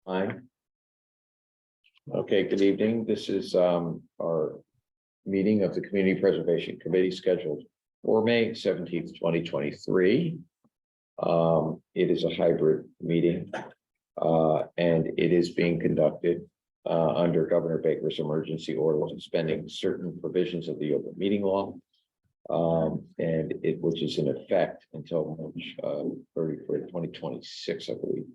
Aye. Okay, good evening. This is our meeting of the Community Preservation Committee scheduled for May 17th, 2023. It is a hybrid meeting and it is being conducted under Governor Baker's emergency order suspending certain provisions of the open meeting law. Which is in effect until March 31st, 2026, I believe.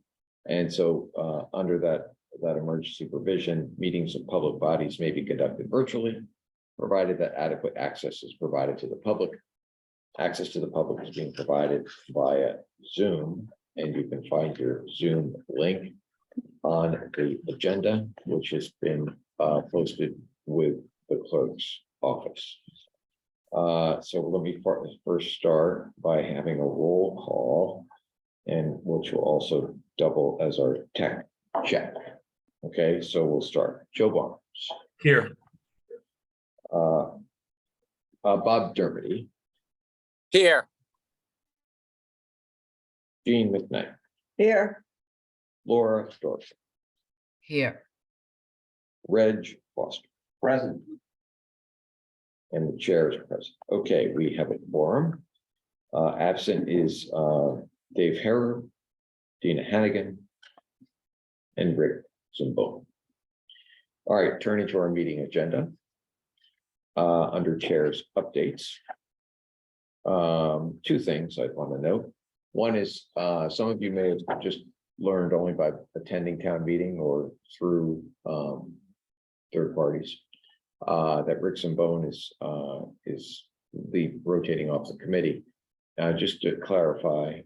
And so under that emergency provision, meetings of public bodies may be conducted virtually, provided that adequate access is provided to the public. Access to the public is being provided via Zoom, and you can find your Zoom link on the agenda, which has been posted with the clerk's office. So let me first start by having a roll call, and which will also double as our tech check. Okay, so we'll start. Joe Barnes. Here. Bob Dermody. Here. Jean McKnight. Here. Laura Storch. Here. Reg Foster. Present. And the chair is present. Okay, we have a quorum. Absent is Dave Herrer, Dina Hannigan, and Rick Zimbo. All right, turning to our meeting agenda. Under chair's updates. Two things I want to note. One is some of you may have just learned only by attending town meeting or through third parties. That Rick Zambone is the rotating off the committee. Just to clarify,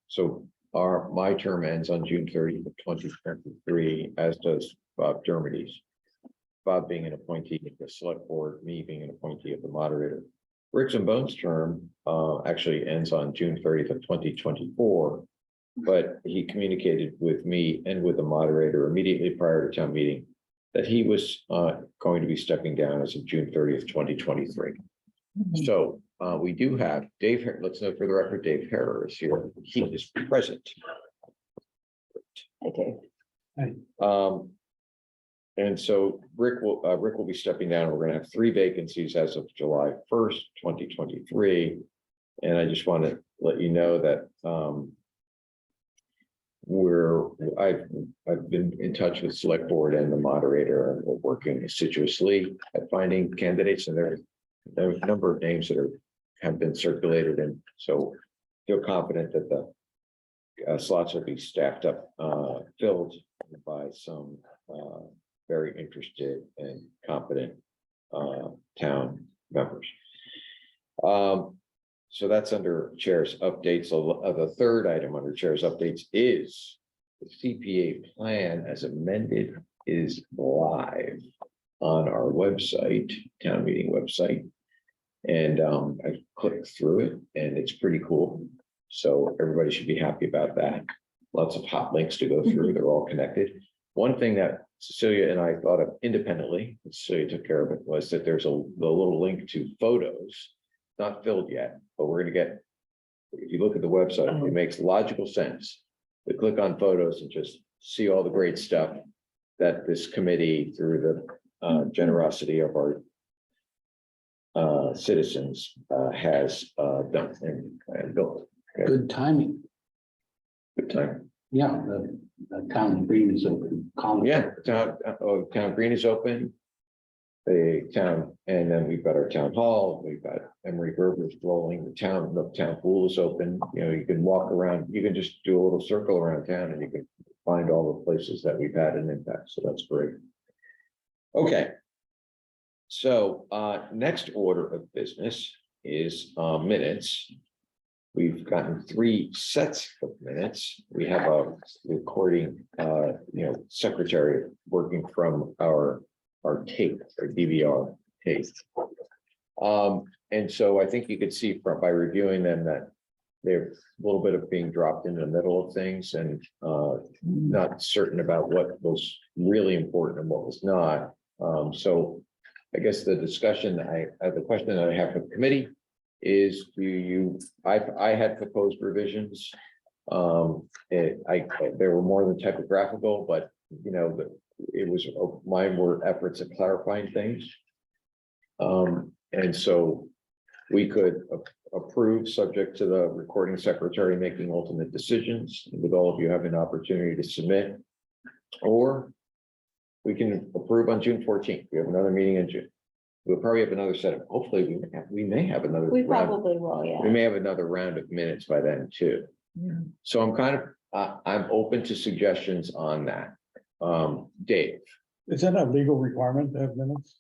so my term ends on June 30th of 2023, as does Bob Dermody's. Bob being an appointee of the select board, me being an appointee of the moderator. Rick Zambone's term actually ends on June 30th of 2024, but he communicated with me and with the moderator immediately prior to town meeting that he was going to be stepping down as of June 30th, 2023. So we do have Dave, let's note for the record, Dave Herrer is here. He is present. Okay. And so Rick will be stepping down. We're going to have 3 vacancies as of July 1st, 2023. And I just want to let you know that I've been in touch with select board and the moderator, and we're working assiduously at finding candidates, and there are a number of names that have been circulated, and so feel confident that the slots will be staffed up, filled by some very interested and competent town members. So that's under chair's updates. The third item under chair's updates is the CPA plan as amended is live on our website, town meeting website. And I clicked through it and it's pretty cool. So everybody should be happy about that. Lots of hot links to go through. They're all connected. One thing that Cecilia and I thought of independently, Cecilia took care of it, was that there's the little link to photos. Not filled yet, but we're going to get, if you look at the website, it makes logical sense to click on photos and just see all the great stuff that this committee, through the generosity of our citizens, has done and built. Okay. Good timing. Good time. Yeah, the town green is open. Yeah, town green is open. The town, and then we've got our town hall, we've got Emery Gerber's rolling, the town pool is open. You know, you can walk around, you can just do a little circle around town and you can find all the places that we've had an impact. So that's great. Okay. So next order of business is minutes. We've gotten 3 sets of minutes. We have a recording, secretary working from our tape or DVR tape. And so I think you could see by reviewing them that they're a little bit of being dropped in the middle of things and not certain about what was really important and what was not. So I guess the discussion, the question that I have for the committee is, I had proposed revisions They were more than typographical, but it was, mine were efforts at clarifying things. And so we could approve subject to the recording secretary making ultimate decisions with all of you having an opportunity to submit. Or we can approve on June 14th. We have another meeting in June. We'll probably have another set of, hopefully we may have another. We round. probably will, yeah. We may have another round of minutes by then too. So I'm kind of, I'm open to suggestions on that. Dave, Is that a legal requirement to have minutes?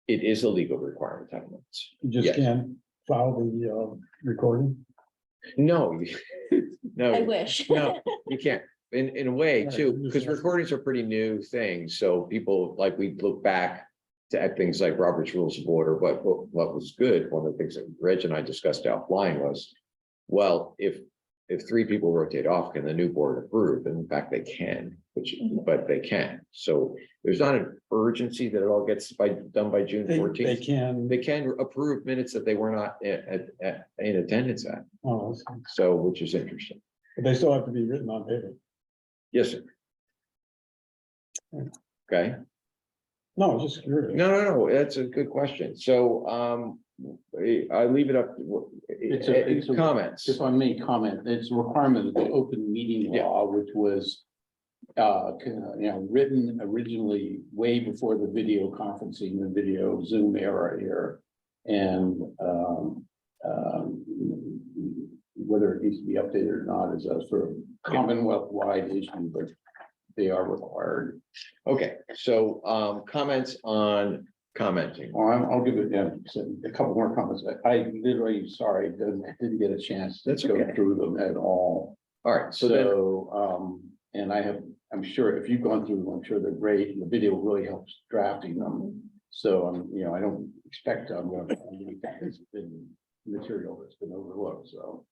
it is a legal requirement to have minutes. You just Yes. can't file the recording? No, no. I wish. No, you can't. In a way Right, too, I'm just because asking. recordings are pretty new things. So people, like, we look back to things like Robert's Rules of Order, but what was good, one of the things that Reg and I discussed offline was, well, if three people rotate off, can the new board approve? And in fact, they can, but they can. So there's not an urgency that it all gets done by June They 14th. can. They can approve minutes that they were not in attendance at. Oh, I see. So, which is interesting. But they still have to be written on paper. Yes, sir. Okay. No, I was just curious. No, that's a good question. So, I leave it up. It's a- Comments. If I may comment, it's a requirement of the open meeting Yeah. law, which was written originally way before the video conferencing, the video Zoom era here. And whether it needs to be updated or not is a sort of Commonwealth-wide issue, but they are required. Okay, so, comments on commenting. Well, I'll give it, a couple more comments. I literally, sorry, didn't get a chance to That's go okay. through them at all. All right, so then, So, and I'm sure if you've gone through them, I'm sure they're great, and the video really helps drafting them. So, I don't expect I'm going to, it's been material that's been overlooked, so.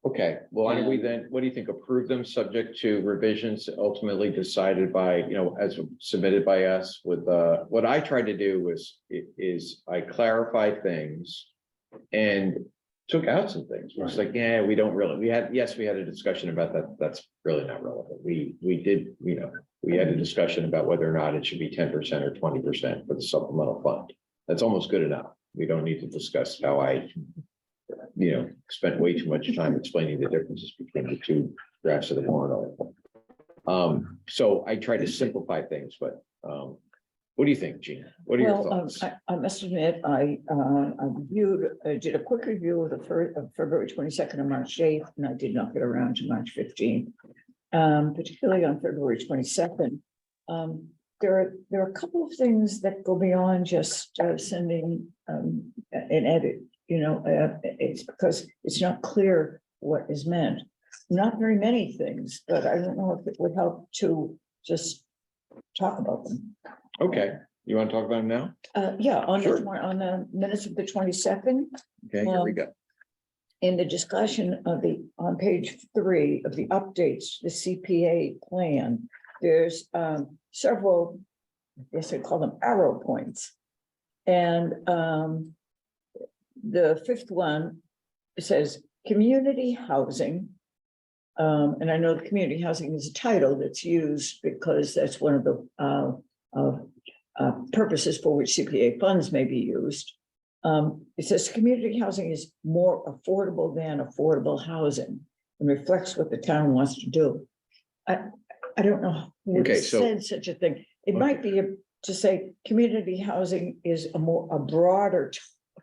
okay, well, why don't we And- then, what do you think? Approve them subject to revisions ultimately decided by, as submitted by us with, what I tried to do is I clarified things and took out some things. It's like, yeah, we don't really, we had a discussion about that. That's really not relevant. We did, we had a discussion about whether or not it should be 10% or 20% for the supplemental fund. That's almost good enough. We don't need to discuss how I spent way too much time explaining the differences between the two drafts of the warrant article. So I try to simplify things, but what do you think, Gina? What are your Well, thoughts? I must admit, I did a quick review of of February 22nd and March 8th, and I did not get around to March 15th. Particularly on February 22nd. There are a couple of things that go beyond just sending an edit. It's because it's not clear what is meant. Not very many things, but I don't know if it would help to just talk about them. Okay, you want to talk about them now? Yeah, on Sure. on the minutes of the 22nd, Okay, here we go. in the discussion of on page 3 of the updates, to the CPA plan, there's several, I guess I call them arrow points. And the 5th one, it says community housing. And I know the community housing is a title that's used because that's one of the purposes for which CPA funds may be used. It says community housing is more affordable than affordable housing and reflects what the town wants to do. I don't know who Okay, so- said such a thing. It might be to say community housing is a broader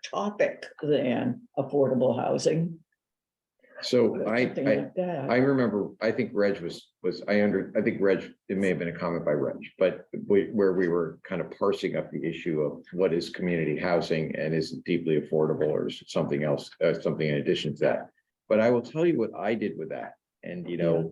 topic than affordable housing. So something like that. I remember, I think Reg I think Reg, it may have been a comment by Reg, but where we were kind of parsing up the issue of what is community housing and is it deeply affordable or is it something else, something in addition to that. But I will tell you what I did with that. And,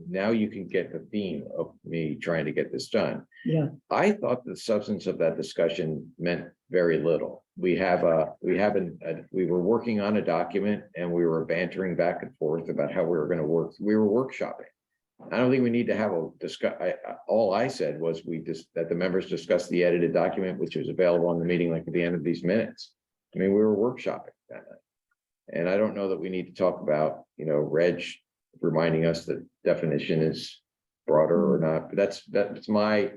now you can get the theme of me trying to get this done. Yeah, I thought the substance of that discussion meant very little. We were working on a document and we were bantering back and forth about how we were going to work. We were workshopping. I don't think we need to have a all I said was that the members discussed the edited document, which was available on the meeting link at the end of these minutes. I mean, we were workshopping that night. And I don't know that we need to talk about, Reg reminding us that definition is broader or not, but that's my.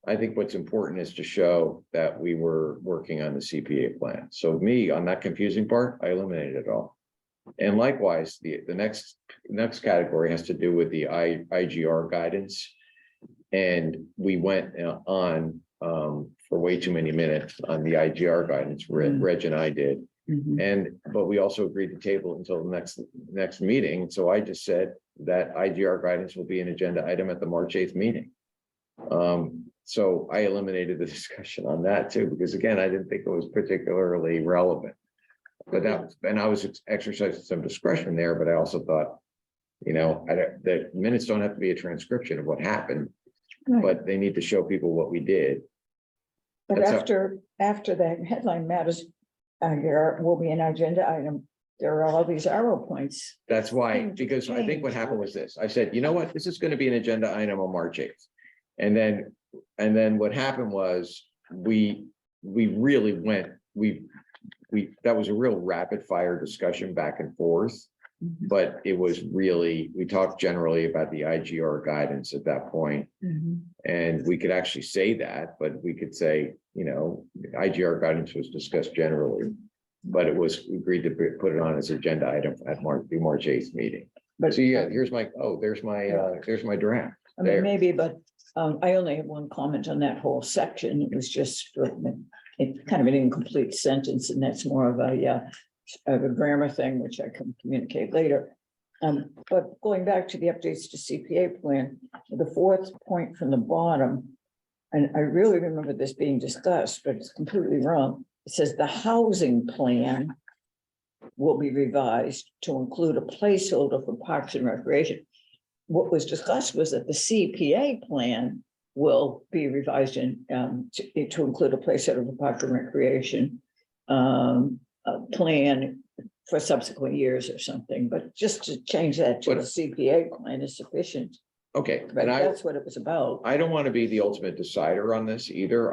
I think what's important is to show that we were working on the CPA plan. So me, on that confusing part, I eliminated it all. And likewise, the next category has to do with the IGR guidance. And we went on for way too many minutes on the IGR guidance, Reg and I did. But we also agreed to table until the next meeting. So I just said that IGR guidance will be an agenda item at the March 8th meeting. So I eliminated the discussion on that too, because again, I didn't think it was particularly relevant. But and I was exercising some discretion there, but I also thought, the minutes don't have to be a transcription of what happened, but they need to show people what we did. But That's after that headline matters, there will be an agenda item. There are all these arrow points. That's why, Thing to because I think what change. happened was this, I said, you know what, this is going to be an agenda item on March 8th. And then what happened was we really went, that was a real rapid fire discussion back and forth. But it was really, we talked generally about the IGR guidance at that point. And we could actually say that, but we could say, IGR guidance was discussed generally. But it was agreed to put it on as agenda item at the March 8th meeting. But So yeah, there's my draft. I mean, there. maybe, but I only have one comment on that whole section. It was just it's kind of an incomplete sentence, and that's more of a grammar thing, which I can communicate later. But going back to the updates to CPA plan, the fourth point from the bottom, and I really remember this being discussed, but it's completely wrong. It says the housing plan will be revised to include a placeholder for Parks and Recreation. What was discussed was that the CPA plan will be revised to include a placeholder for Parks and Recreation plan for subsequent years or something, but just to change that to a CPA plan is sufficient. Okay, Right, and that's what it was about. I don't want to be the ultimate decider on this either.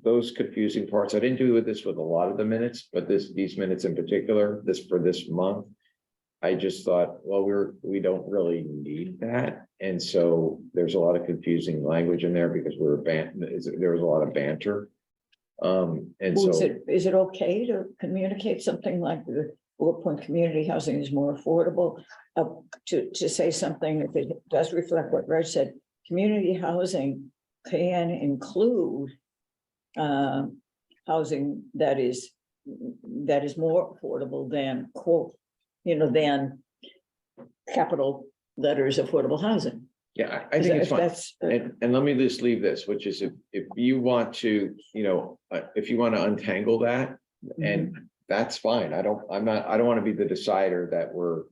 Those confusing parts, I didn't do this with a lot of the minutes, but these minutes in particular, for this month. I just thought, well, we don't really need that. And so there's a lot of confusing language in there because there was a lot of banter. And Well, so. is it okay to communicate something like the bullet point community housing is more affordable? To say something, if it does reflect what Reg said, community housing can include housing that is more affordable than than capital letters affordable housing. Yeah, I think it's fine. And let me just leave this, which is if you want to, if you want to untangle that, and that's fine. I don't want to be the decider that we're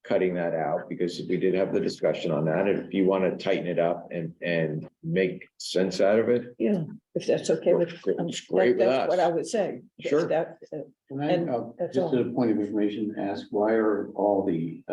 cutting that out, because we did have the discussion on that. And if you want to tighten it up and make sense out of it. Yeah, if that's okay with, it's great with that's us. what I would say. Sure. Can I, And that's just all. a point of information, ask why are all the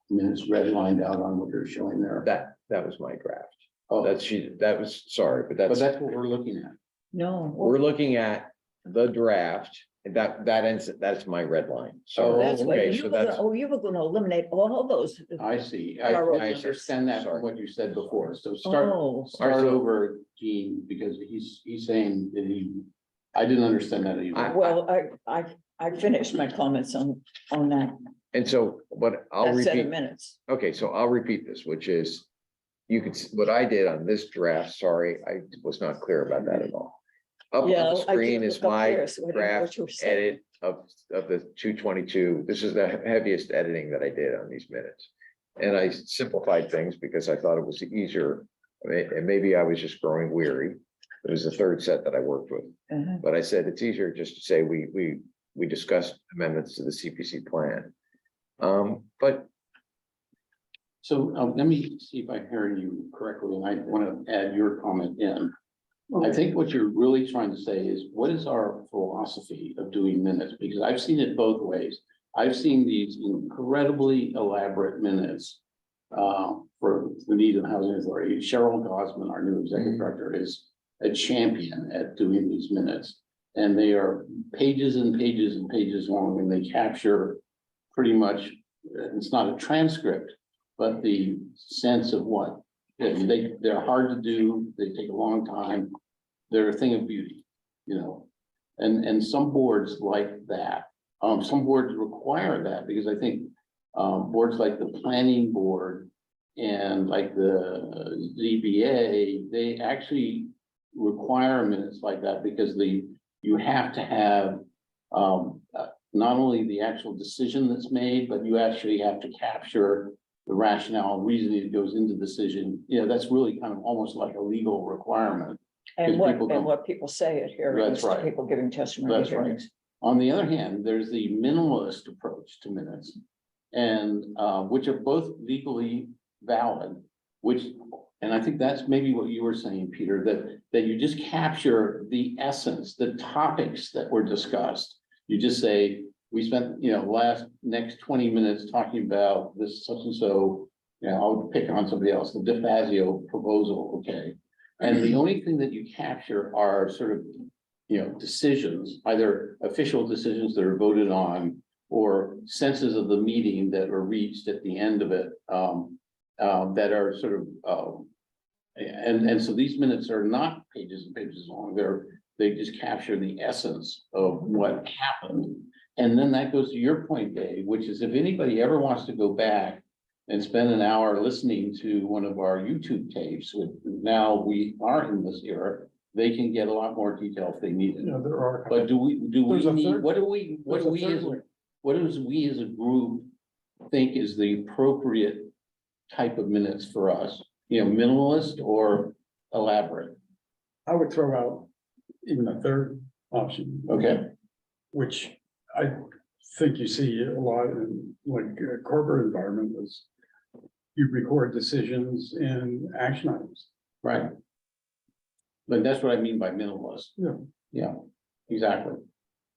minutes redlined out on what you're showing there? That was my draft. Oh, That was, sorry, but but that's what we're looking at. No. we're looking at the draft. That's my red line. So, That's what okay, you so were that's, you were gonna eliminate all those. I see. I Sorry. understand that Sorry. from what you said before. So Oh, start over, Gene, because he's saying that I didn't understand that either. well, I finished my comments on that and so, but I'll set of repeat, minutes. okay, so I'll repeat this, which is, what I did on this draft, sorry, I was not clear about that at all. Up on Yeah, the I did screen is look up my there, so I didn't know what draft you were saying. edit of the 222. This is the heaviest editing that I did on these minutes. And I simplified things because I thought it was easier. And maybe I was just growing weary. It was the third set that I worked with. But I said it's easier just to say we discussed amendments to the CPC plan. But So let me see if I heard you correctly, and I want to add your comment in. I think what you're really trying to say is, what is our philosophy of doing minutes? Because I've seen it both ways. I've seen these incredibly elaborate minutes for the Needham Housing Authority. Cheryl Gosman, our new executive director, is a champion at doing these minutes. And they are pages and pages and pages long, and they capture pretty much it's not a transcript, but the sense of what, they're hard to do, they take a long time, they're a thing of beauty, you know? And some boards like that, some boards require that, because I think boards like the planning board and like the ZBA, they actually require minutes like that, because you have to have not only the actual decision that's made, but you actually have to capture the rationale, reasoning that goes into the decision. You know, that's really kind of almost like a legal requirement. And Because people don't- what people say at hearings, That's right. people giving testimony at That's right. hearings. On the other hand, there's the minimalist approach to minutes, and which are both legally valid, and I think that's maybe what you were saying, Peter, that you just capture the essence, the topics that were discussed. You just say, we spent, next 20 minutes talking about this such and so, I'll pick on somebody else, the DeFazio proposal, okay? And the only thing that you capture are sort of, decisions, either official decisions that are voted on or senses of the meeting that are reached at the end of it, that are sort of, and so these minutes are not pages and pages long. They just capture the essence of what happened. And then that goes to your point, Dave, which is if anybody ever wants to go back and spend an hour listening to one of our YouTube tapes, which now we are in this era, they can get a lot more detail if they need it. There are. But do we There's a need, third- what do we as a group think is the appropriate type of minutes for us? Minimalist or elaborate? I would throw out even a third option. Okay, Which I think you see a lot in like corporate environment is you record decisions and action items. right. But that's what I mean by minimalist. Yeah. Yeah, exactly.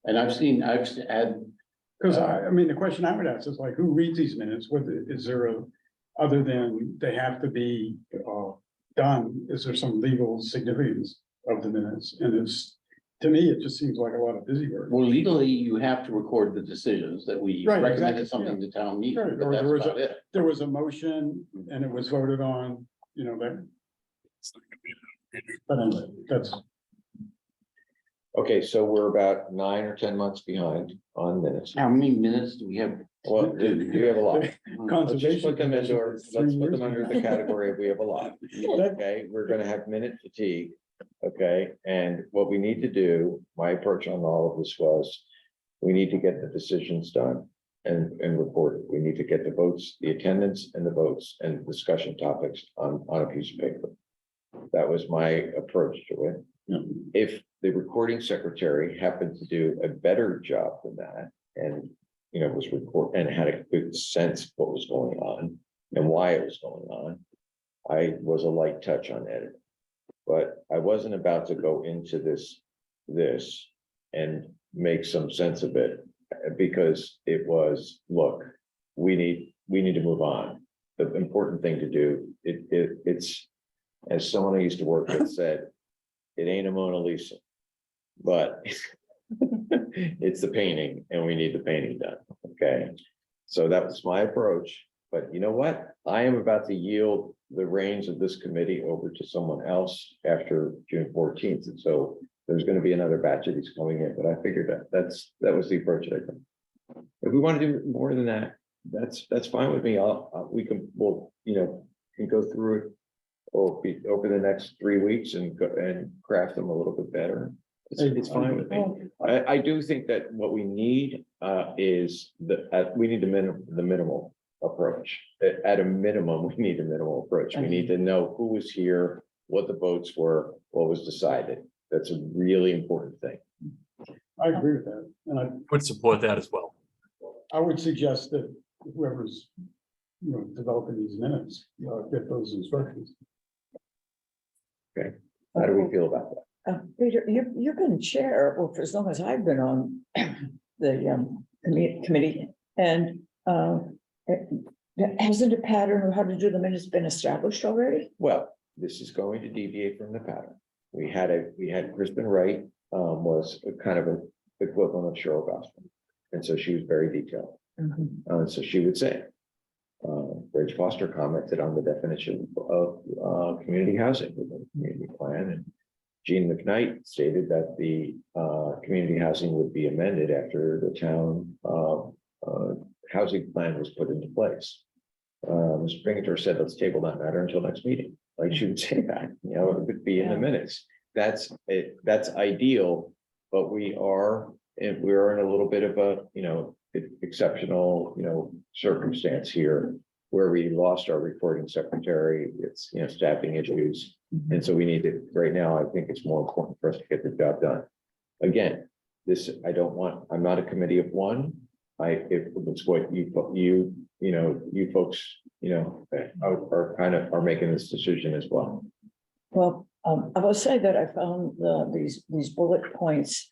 And I've had, Because I mean, the question I would ask is like, who reads these minutes? Is there other than they have to be done, is there some legal significance of the minutes? And to me, it just seems like a lot of busy work. well, legally, you have to record the decisions that we Right, recommended exactly, something to town meeting, Right, but or that's there was about it. There was a motion and it was voted on, that. But anyway, that's, Okay, so we're about 9 or 10 months behind on minutes. How many minutes do we have? Well, you have a lot. Let's just Conservation put them into, Commission, let's 3 put them years under ago. the category of we have a lot. Okay, we're gonna have minute fatigue. Okay, and what we need to do, my approach on all of this was, we need to get the decisions done and recorded. We need to get the votes, the attendance and the votes and discussion topics on a piece of paper. That was my approach to it. Yeah. If the recording secretary happened to do a better job than that and, was record and had a good sense of what was going on and why it was going on, I was a light touch on editing. But I wasn't about to go into this and make some sense of it because it was, look, we need to move on. The important thing to do, it's, as someone I used to work with said, it ain't a Mona Lisa, but it's the painting and we need the painting done. Okay. So that was my approach, but you know what? I am about to yield the reins of this committee over to someone else after June 14th. And so there's going to be another batch of these coming in, but I figured that was the approach that I took. If we want to do more than that, that's fine with me. We'll can go through it over the next 3 weeks and craft them a little bit better. It's fine with me. I do think that what we need is we need the minimal approach. At a minimum, we need a minimal approach. We need to know who was here, what the votes were, what was decided. That's a really important thing. I agree with that. And Would support that as well. I would suggest that whoever's, developing these minutes, get those instructions. How do we feel about that? Peter, you've been chair, well, for as long as I've been on the committee, and hasn't a pattern of how to do the minutes been established already? Well, this is going to deviate from the pattern. We had Kristen Wright was a kind of an equivalent of Cheryl Gospel. And so she was very detailed. So she would say, Rich Foster commented on the definition of, community housing within the community plan, and Gene McKnight stated that the, community housing would be amended after the town, housing plan was put into place. Mr. Pinkerton said, let's table that matter until next meeting. Like, she would say that, you know, it would be in the minutes. That's it, that's ideal, but we're in a little bit of a, you know, exceptional, you know, circumstance here where we lost our recording secretary. It's, you know, staffing issues. And so we need to, right now, I think it's more important for us to get the job done. Again, this, I'm not a committee of one. If it's what you know, you folks, you know, are making this decision as well. Well, I will say that I found these bullet points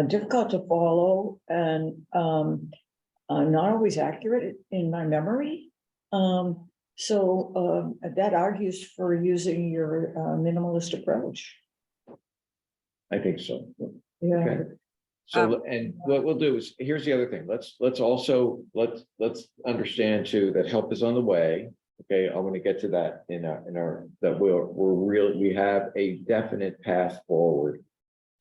difficult to follow and not always accurate in my memory. So that argues for using your minimalist approach. I think so. Yeah. Okay. So, and what we'll do is, here's the other thing, let's understand too, that help is on the way. Okay, I want to get to that in our, that we have a definite path forward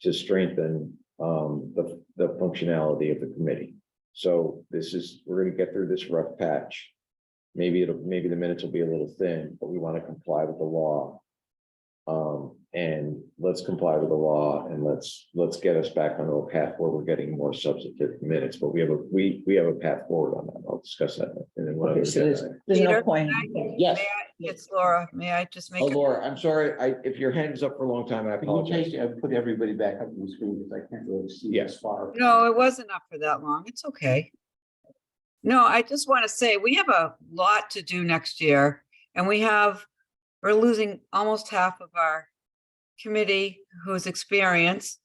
to strengthen the functionality of the committee. So we're going to get through this rough patch. Maybe the minutes will be a little thin, but we want to comply with the law. And let's comply with the law, and let's get us back on a path where we're getting more substantive minutes, but we have a path forward on that. I'll discuss that. And then Okay, so there's no Peter, point. Yes. It's Laura. May I just make? Oh, Laura, I'm sorry. If your hand is up for a long time, I Can you apologize. change, put everybody back up on the screen because I can't really see Yes. as far. No, it wasn't up for that long. It's okay. No, I just want to say we have a lot to do next year, and we're losing almost half of our committee who's experienced.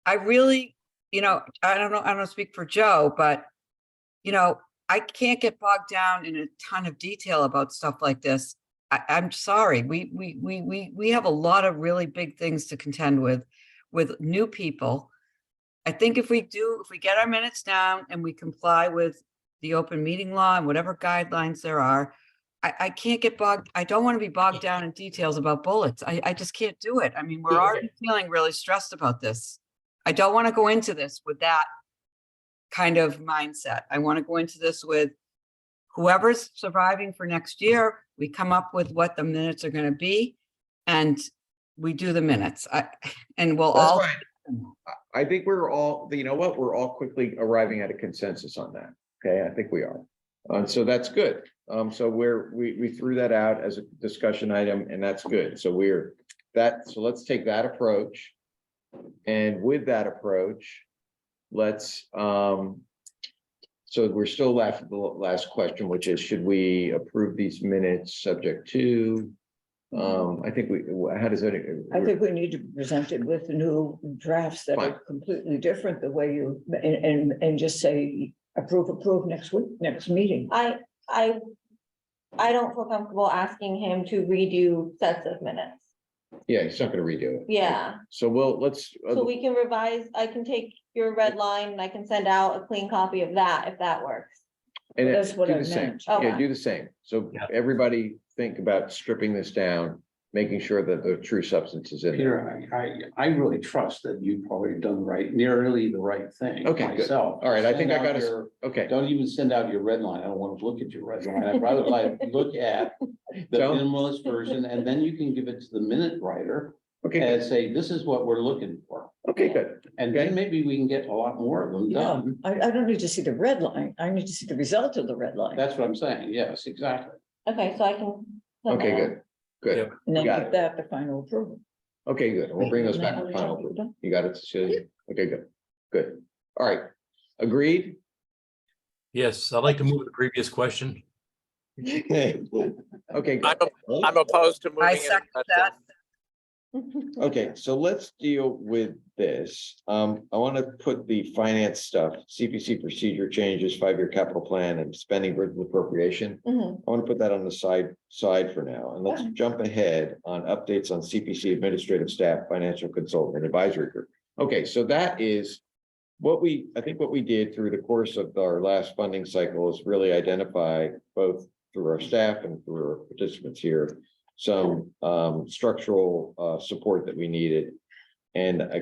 I really, you know, I don't speak for Joe, but you know, I can't get bogged down in a ton of detail about stuff like this. I'm sorry. We have a lot of really big things to contend with new people. I think if we get our minutes down and we comply with the open meeting law and whatever guidelines there are, I can't get I don't want to be bogged down in details about bullets. I just can't do it. I mean, we're already feeling really stressed about this. I don't want to go into this with that kind of mindset. I want to go into this with whoever's surviving for next year. We come up with what the minutes are going to be, and we do the minutes. And we'll That's all. fine. I think we're all, you know what, we're all quickly arriving at a consensus on that. Okay, I think we are. So that's good. So we threw that out as a discussion item, and that's good. So so let's take that approach. And with that approach, let's so we're still left with the last question, which is, should we approve these minutes subject to? I think how does that? I think we need to present it with new drafts that Fine. are completely different the way you, and just say approve next week, next meeting. I don't feel comfortable asking him to redo sets of minutes. Yeah, he's not gonna redo it. Yeah, So let's. so we can revise, I can take your red line and I can send out a clean copy of that, if that works. And That's what do I the same. meant. Yeah, Okay. do the same. So everybody think about stripping this down, making sure that the true substance is in there. Peter, I really trust that you've probably done nearly the right thing. Okay, good. Myself. All right, I think I Send got out us, your- okay. Don't even send out your red line. I don't want to look at your red line. I'd rather look at the Joe? minimalist version, and then you can give it to the minute writer Okay, and say, this is what we're looking for. okay, good. And then maybe we can get a lot more of them Yeah, done. I don't need to see the red line. I need to see the result of the red line. That's what I'm saying. Yes, exactly. Okay, so I can. send Okay, that out. good, good. And then got give it. that the final approval. Okay, good. We'll bring those back to And then final we're approval. done. You got it, Cecilia? Okay, good, good. All right, agreed? Yes, I'd like to move the previous question. Okay, good. I'm opposed to moving. I it. second that. Okay, so let's deal with this. I want to put the finance stuff, CPC procedure changes, 5-year capital plan and spending versus appropriation. Mhm. I want to put that on the side for now, and let's Okay. jump ahead on updates on CPC administrative staff, financial consultant and advisory group. Okay, so that is I think what we did through the course of our last funding cycle is really identify both through our staff and through our participants here, some structural support that we needed. And I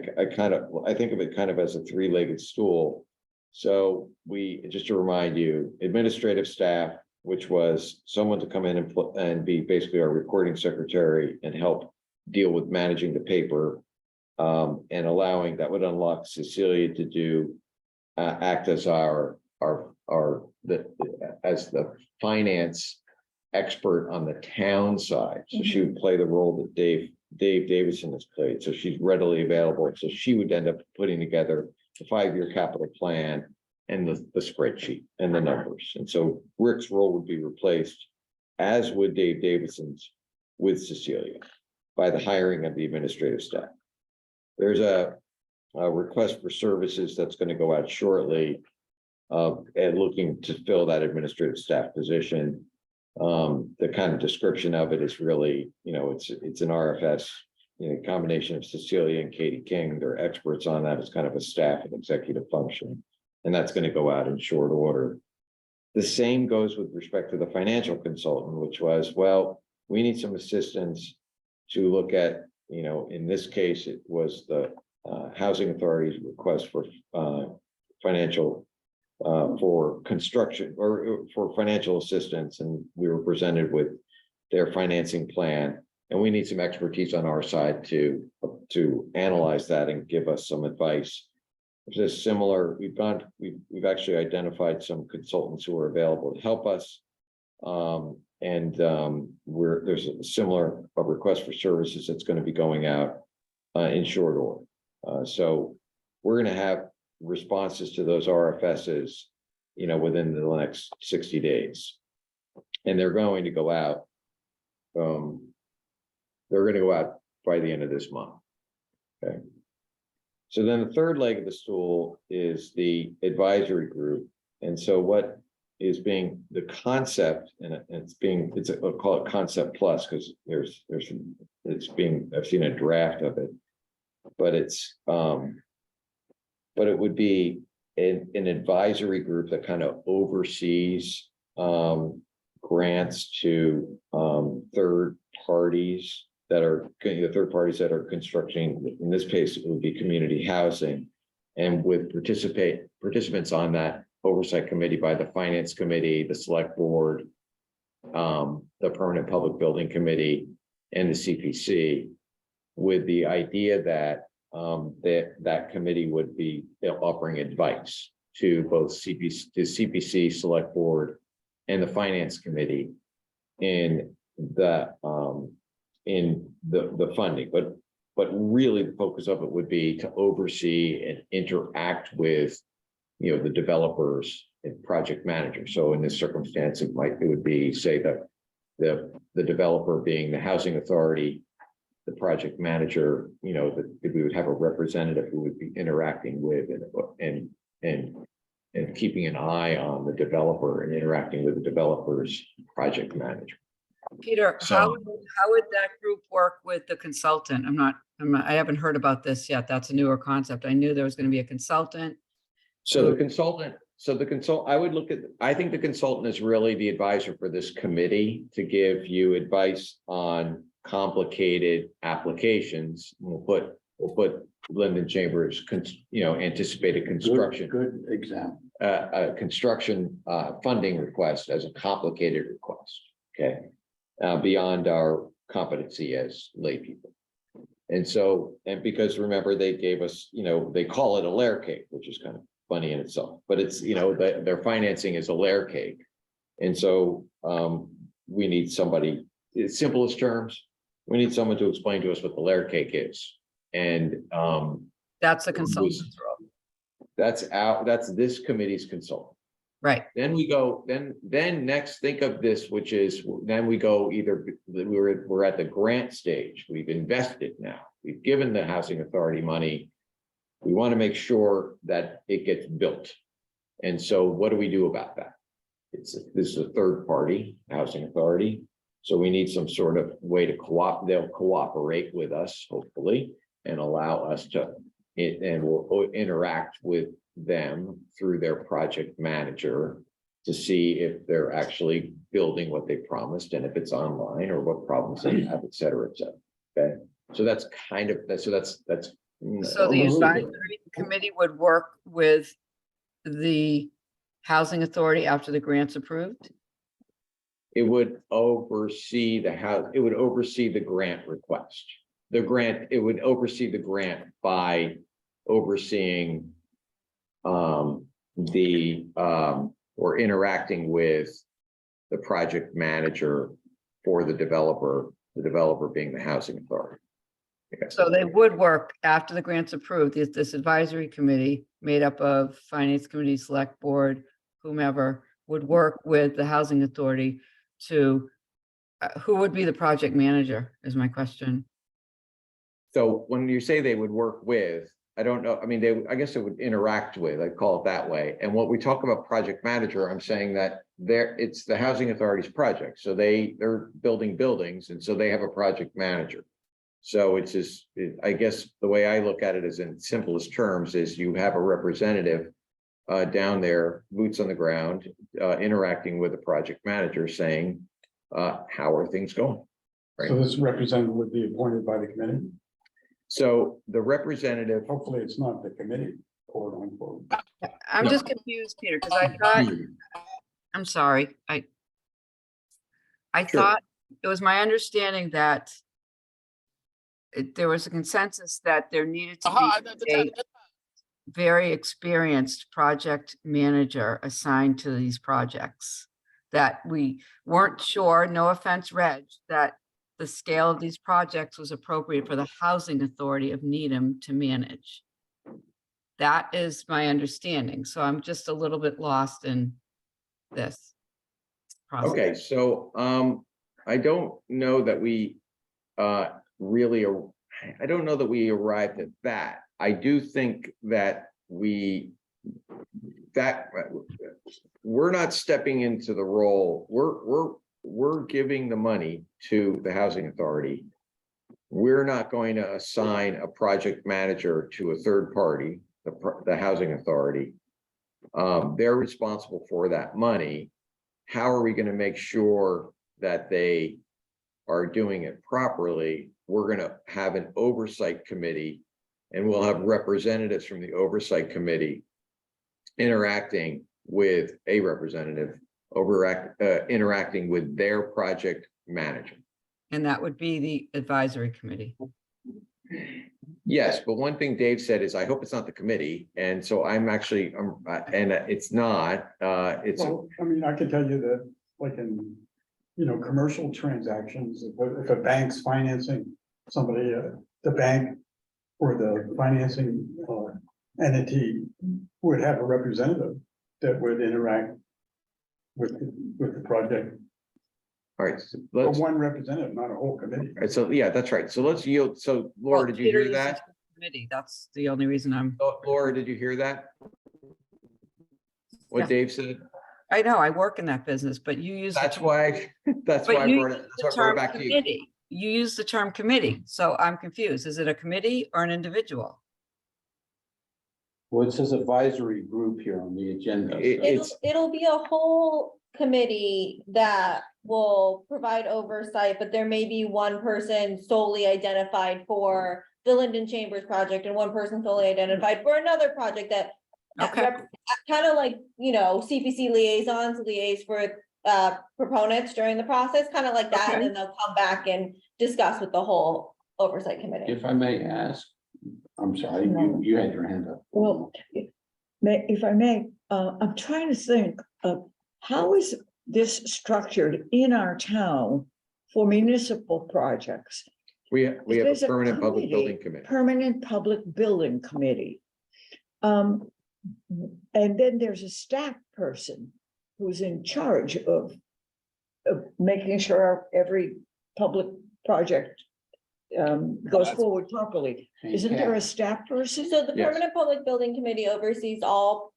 think of it kind of as a three-legged stool. So just to remind you, administrative staff, which was someone to come in and be basically our recording secretary and help deal with managing the paper. And allowing that would unlock Cecilia to do act as as the finance expert on the town side. So she would play the role that Dave Davidson has played. So she's readily available. So she would end up putting together the 5-year capital plan and the spreadsheet and the numbers. And so Rick's role would be replaced, as would Dave Davidson's, with Cecilia by the hiring of the administrative staff. There's a request for services that's going to go out shortly, and looking to fill that administrative staff position. The kind of description of it is really, it's an RFS, combination of Cecilia and Katie King. They're experts on that. It's kind of a staff and executive function, and that's going to go out in short order. The same goes with respect to the financial consultant, which was, well, we need some assistance to look at, in this case, it was the Housing Authority's request for financial for construction or for financial assistance, and we were presented with their financing plan, and we need some expertise on our side to analyze that and give us some advice. There's similar, we've actually identified some consultants who are available to help us. There's a similar request for services that's going to be going out in short order. So we're going to have responses to those RFSs, within the next 60 days. And they're going to go out. They're going to go out by the end of this month. Okay. So then the third leg of the stool is the advisory group. And so what is being the concept, and I'll call it Concept Plus, because I've seen a draft of it, but it would be an advisory group that kind of oversees grants to third parties that are constructing. In this case, it would be community housing, and with participants on that oversight committee by the finance committee, the select board, the permanent public building committee, and the CPC, with the idea that that committee would be offering advice to both CPC, select board, and the finance committee in the funding. But really the focus of it would be to oversee and interact with the developers and project managers. So in this circumstance, it would be, say, that the developer being the housing authority, the project manager, that we would have a representative who would be interacting with and keeping an eye on the developer and interacting with the developer's project manager. Peter, So- how would that group work with the consultant? I haven't heard about this yet. That's a newer concept. I knew there was going to be a consultant. So the consultant, I think the consultant is really the advisor for this committee to give you advice on complicated applications. We'll put Linden Chambers, anticipated construction. Good example. Construction funding request as a complicated request, okay? Beyond our competency as lay people. And because remember, they gave us, they call it a layer cake, which is kind of funny in itself, but it's, their financing is a layer cake. And so we need somebody, in simplest terms, we need someone to explain to us what the layer cake is. And That's the consultant's role. that's this committee's consultant. Right. Then we go, then next think of this, which is, then we go we're at the grant stage. We've invested now. We've given the housing authority money. We want to make sure that it gets built. And so what do we do about that? This is a third party housing authority. So we need some sort of way to they'll cooperate with us, hopefully, and allow us to, and will interact with them through their project manager to see if they're actually building what they promised and if it's online or what problems they have, et cetera, et cetera. Okay, so that's kind of, so that's. So the almost- advisory committee would work with the housing authority after the grant's approved? It would oversee the house, it would oversee the grant request. The grant, it would oversee the grant by overseeing or interacting with the project manager for the developer being the housing authority. Okay. So they would work after the grant's approved, this advisory committee made up of finance committee, select board, whomever, would work with the housing authority to, who would be the project manager is my question. So when you say they would work with, I don't know, I mean, I guess it would interact with, I call it that way. And when we talk about project manager, I'm saying that it's the housing authority's project. So they're building buildings, and so they have a project manager. So it's just, I guess the way I look at it is in simplest terms is you have a representative down there, boots on the ground, interacting with the project manager saying, how are things going? Right. So this representative would be appointed by the committee. So the representative, Hopefully it's not the committee, quote unquote. I'm No. just confused, Peter, because I thought, I'm sorry, I Sure. thought it was my understanding that there was a consensus that there needed to be a very experienced project manager assigned to these projects. That we weren't sure, no offense, Reg, that the scale of these projects was appropriate for the housing authority of Needham to manage. That is my understanding, so I'm just a little bit lost in this process. okay, so I don't know that we really, I don't know that we arrived at that. I do think that we're not stepping into the role. We're giving the money to the housing authority. We're not going to assign a project manager to a third party, the housing authority. They're responsible for that money. How are we going to make sure that they are doing it properly? We're going to have an oversight committee, and we'll have representatives from the oversight committee interacting with a representative, interacting with their project manager. And that would be the advisory committee. Yes, but one thing Dave said is, I hope it's not the committee, and so I'm actually, and it's not, it's, Well, I mean, I can tell you that, like in, commercial transactions, if a bank's financing somebody, the bank or the financing entity would have a representative that would interact with the project. all right, so But let's, all one representative, not a whole committee. right, so yeah, that's right. So let's yield. So Well, Laura, did you Peter hear uses that? the committee, that's the only reason I'm, Laura, did you hear that? What Yeah. Dave said? I know, I work in that business, but you use. the That's term- why, that's why But I you brought it, use that's the why I term brought it back to you. committee. You use the term committee, so I'm confused. Is it a committee or an individual? Well, it says advisory group here on the agenda. so- It's- It'll be a whole committee that will provide oversight, but there may be one person solely identified for the Linden Chambers project and one person solely identified for another project that Okay. kind of like, CPC liaisons liaise for proponents during the process, kind of like that, and Okay. then they'll come back and discuss with the whole oversight committee. If I may ask, I'm sorry, you had your hand up. Well, if I may, I'm trying to think of how is this structured in our town for municipal projects? We have There's a a permanent public committee, building committee. Permanent Public Building Committee. And then there's a staff person who's in charge of making sure every public project goes forward properly. Isn't there a staff person? So the Yes. Permanent Public Building Committee oversees all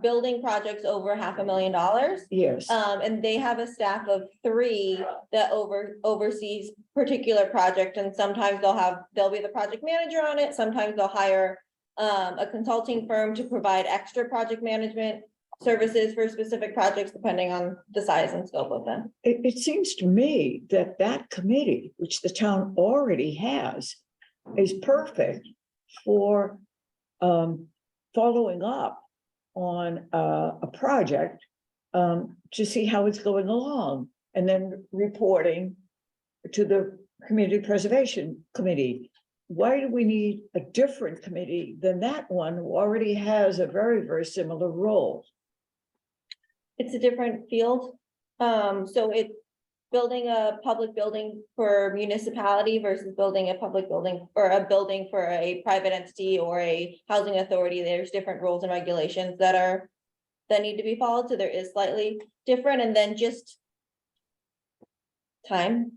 building projects over $500,000. Yes, And they have a staff of 3 that oversees particular project, and sometimes they'll be the project manager on it, sometimes they'll hire a consulting firm to provide extra project management services for specific projects depending on the size and scope of them. It seems to me that that committee, which the town already has, is perfect for following up on a project to see how it's going along, and then reporting to the Community Preservation Committee. Why do we need a different committee than that one who already has a very, very similar role? It's a different field. So it's building a public building for municipality versus building a public building or a building for a private entity or a housing authority. There's different rules and regulations that need to be followed. So there is slightly different, and then just time,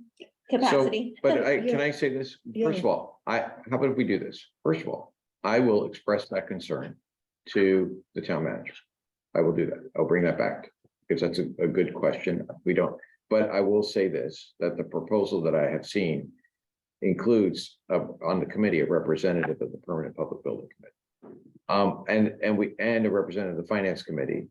capacity. But Yeah. can I say this? First of Yeah. all, how about if we do this? First of all, I will express that concern to the town manager. I will do that. I'll bring that back because that's a good question. We don't, but I will say this, that the proposal that I have seen includes on the committee, a representative of the Permanent Public Building Committee. And a representative of the Finance Committee,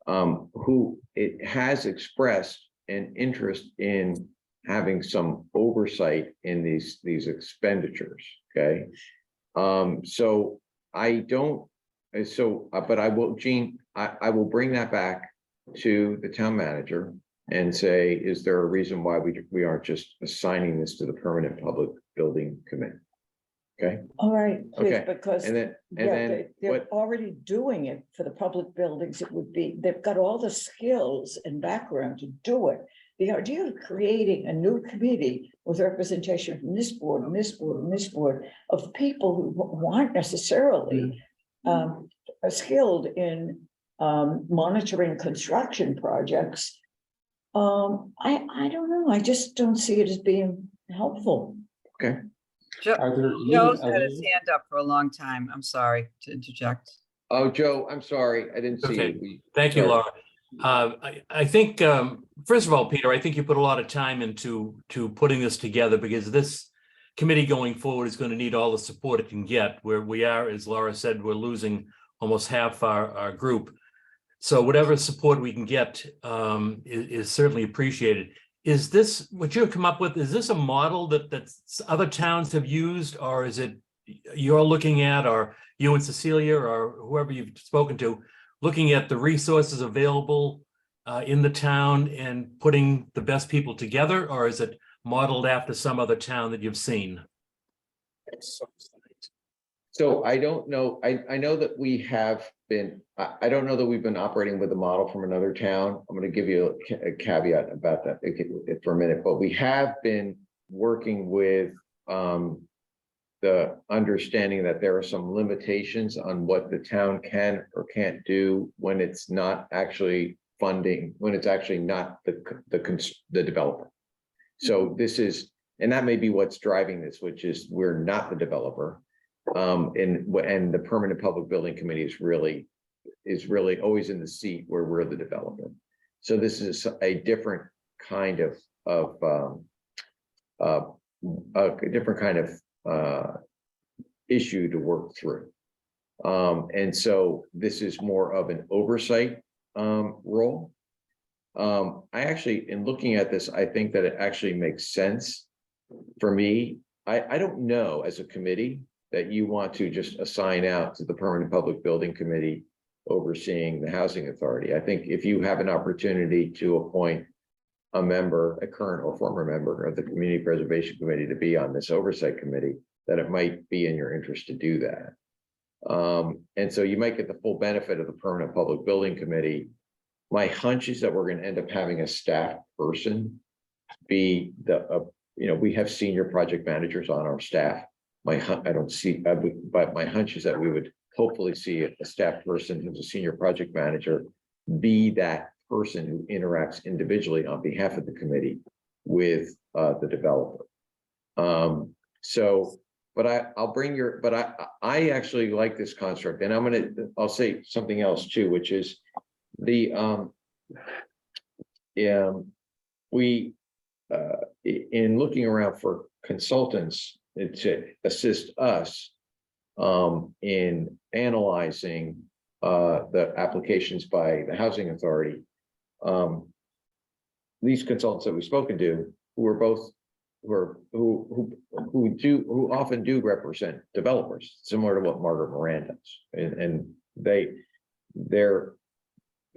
who it has expressed an interest in having some oversight in these expenditures, okay? So I don't, but I will, Gene, I will bring that back to the town manager and say, is there a reason why we aren't just assigning this to the Permanent Public Building Committee? Okay, All right, please, Okay, because and then, they're what, already doing it for the public buildings. It would be, they've got all the skills and background to do it. The idea of creating a new committee with representation from this board and this board and this board of people who aren't necessarily skilled in monitoring construction projects. I don't know. I just don't see it as being helpful. Are there? Joe's had his hand up for a long time. I'm sorry to interject. oh, Joe, I'm sorry, I didn't see Okay. you. Thank you, Sorry. Laura. I think, first of all, Peter, I think you put a lot of time into putting this together, because this committee going forward is going to need all the support it can get. Where we are, as Laura said, we're losing almost half our group. So whatever support we can get is certainly appreciated. Is this what you've come up with? Is this a model that other towns have used, or is it you're looking at, or you and Cecilia, or whoever you've spoken to, looking at the resources available in the town and putting the best people together, or is it modeled after some other town that you've seen? So I don't know, I know that we have been, I don't know that we've been operating with a model from another town. I'm gonna give you a caveat about that for a minute, but we have been working with the understanding that there are some limitations on what the town can or can't do when it's not actually funding, when it's actually not the developer. So this is, and that may be what's driving this, which is we're not the developer. And the Permanent Public Building Committee is really always in the seat where we're the developer. So this is a different kind of issue to work through. And so this is more of an oversight role. I actually, in looking at this, I think that it actually makes sense for me. I don't know, as a committee, that you want to just assign out to the Permanent Public Building Committee overseeing the Housing Authority. I think if you have an opportunity to appoint a member, a current or former member of the Community Preservation Committee to be on this oversight committee, that it might be in your interest to do that. And so you might get the full benefit of the Permanent Public Building Committee. My hunch is that we're going to end up having a staff person be we have senior project managers on our staff. I don't see, but my hunch is that we would hopefully see a staff person who's a senior project manager be that person who interacts individually on behalf of the committee with the developer. But I actually like this construct, and I'll say something else too, which is in looking around for consultants to assist us, in analyzing the applications by the housing authority. These consultants that we've spoken to, who are both, who often do represent developers, similar to what Margaret Moran does. And they're,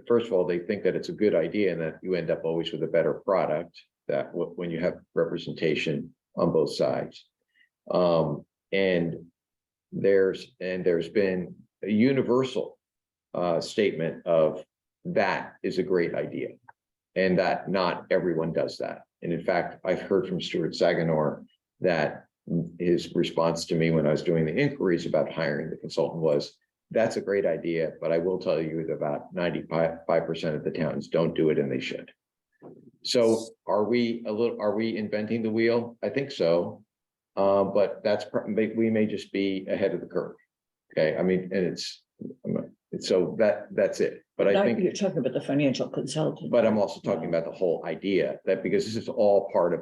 first of all, they think that it's a good idea and that you end up always with a better product that when you have representation on both sides. And there's been a universal statement of that is a great idea, and that not everyone does that. And in fact, I've heard from Stuart Saganor that his response to me when I was doing the inquiries about hiring the consultant was, that's a great idea, but I will tell you that about 95% of the towns don't do it, and they should. So are we inventing the wheel? I think so. But we may just be ahead of the curve. Okay, I mean, and so that's it. But I Now think you're talking about the financial consultant. but I'm also talking about the whole idea that because this is all part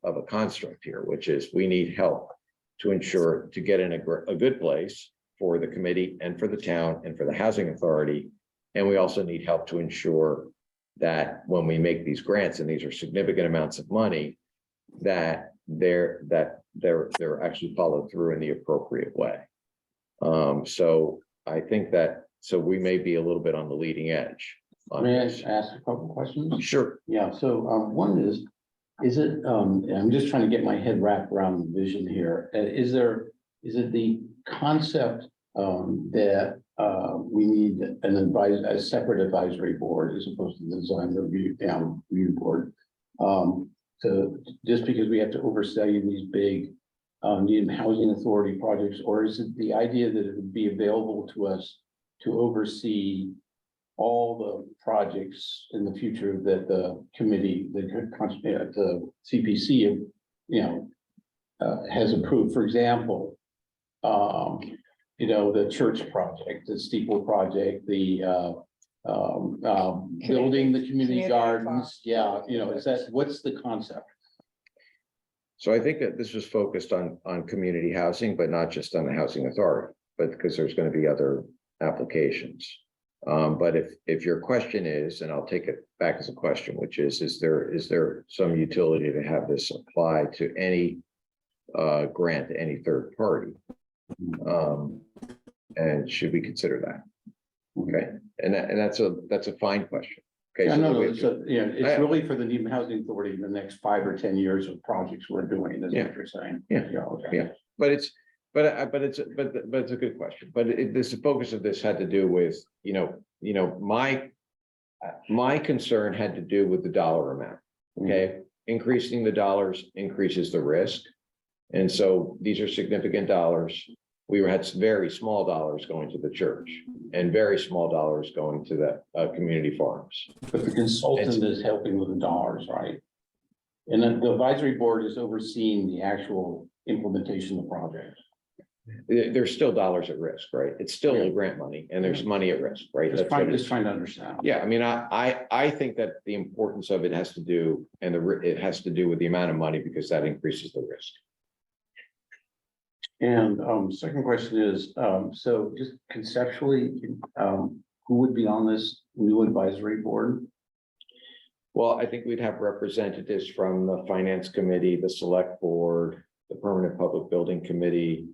of a construct here, which is we need help to ensure to get in a good place for the committee and for the town and for the housing authority. And we also need help to ensure that when we make these grants, and these are significant amounts of money, that they're actually followed through in the appropriate way. So I think that, so we may be a little bit on the leading edge. on May I this. ask a couple questions? Sure. Yeah, so one is it, and I'm just trying to get my head wrapped around the vision here. Is it the concept that we need a separate advisory board as opposed to the design review board? So just because we have to oversee these big Needham Housing Authority projects, or is it the idea that it would be available to us to oversee all the projects in the future that the committee, the CPC, has approved? For example, the church project, the steeple project, the building the community gardens. Yeah, what's the concept? So I think that this was focused on community housing, but not just on the housing authority, but because there's going to be other applications. But if your question is, and I'll take it back as a question, which is there some utility to have this apply to any grant to any third party? And should we consider that? Okay, and that's a fine question. Okay, Yeah, so no, we- it's really for the Needham Housing Authority in the next 5 or 10 years of projects we're doing, is Yeah. what you're saying. Yeah. Okay. Yeah. But it's a good question. But the focus of this had to do with, my concern had to do with the dollar amount. Okay, increasing the dollars increases the risk. And so these are significant dollars. We had very small dollars going to the church and very small dollars going to the community farms. But the consultant is helping with the dollars, right? And then the advisory board is overseeing the actual implementation of the project. There's still dollars at risk, right? It's still Yeah. grant money and there's money at risk, right? Just That's what it is. trying to understand. Yeah, I mean, I think that the importance of it has to do, it has to do with the amount of money because that increases the risk. And second question is, so just conceptually, who would be on this new advisory board? Well, I think we'd have representatives from the finance committee, the select board, the permanent public building committee,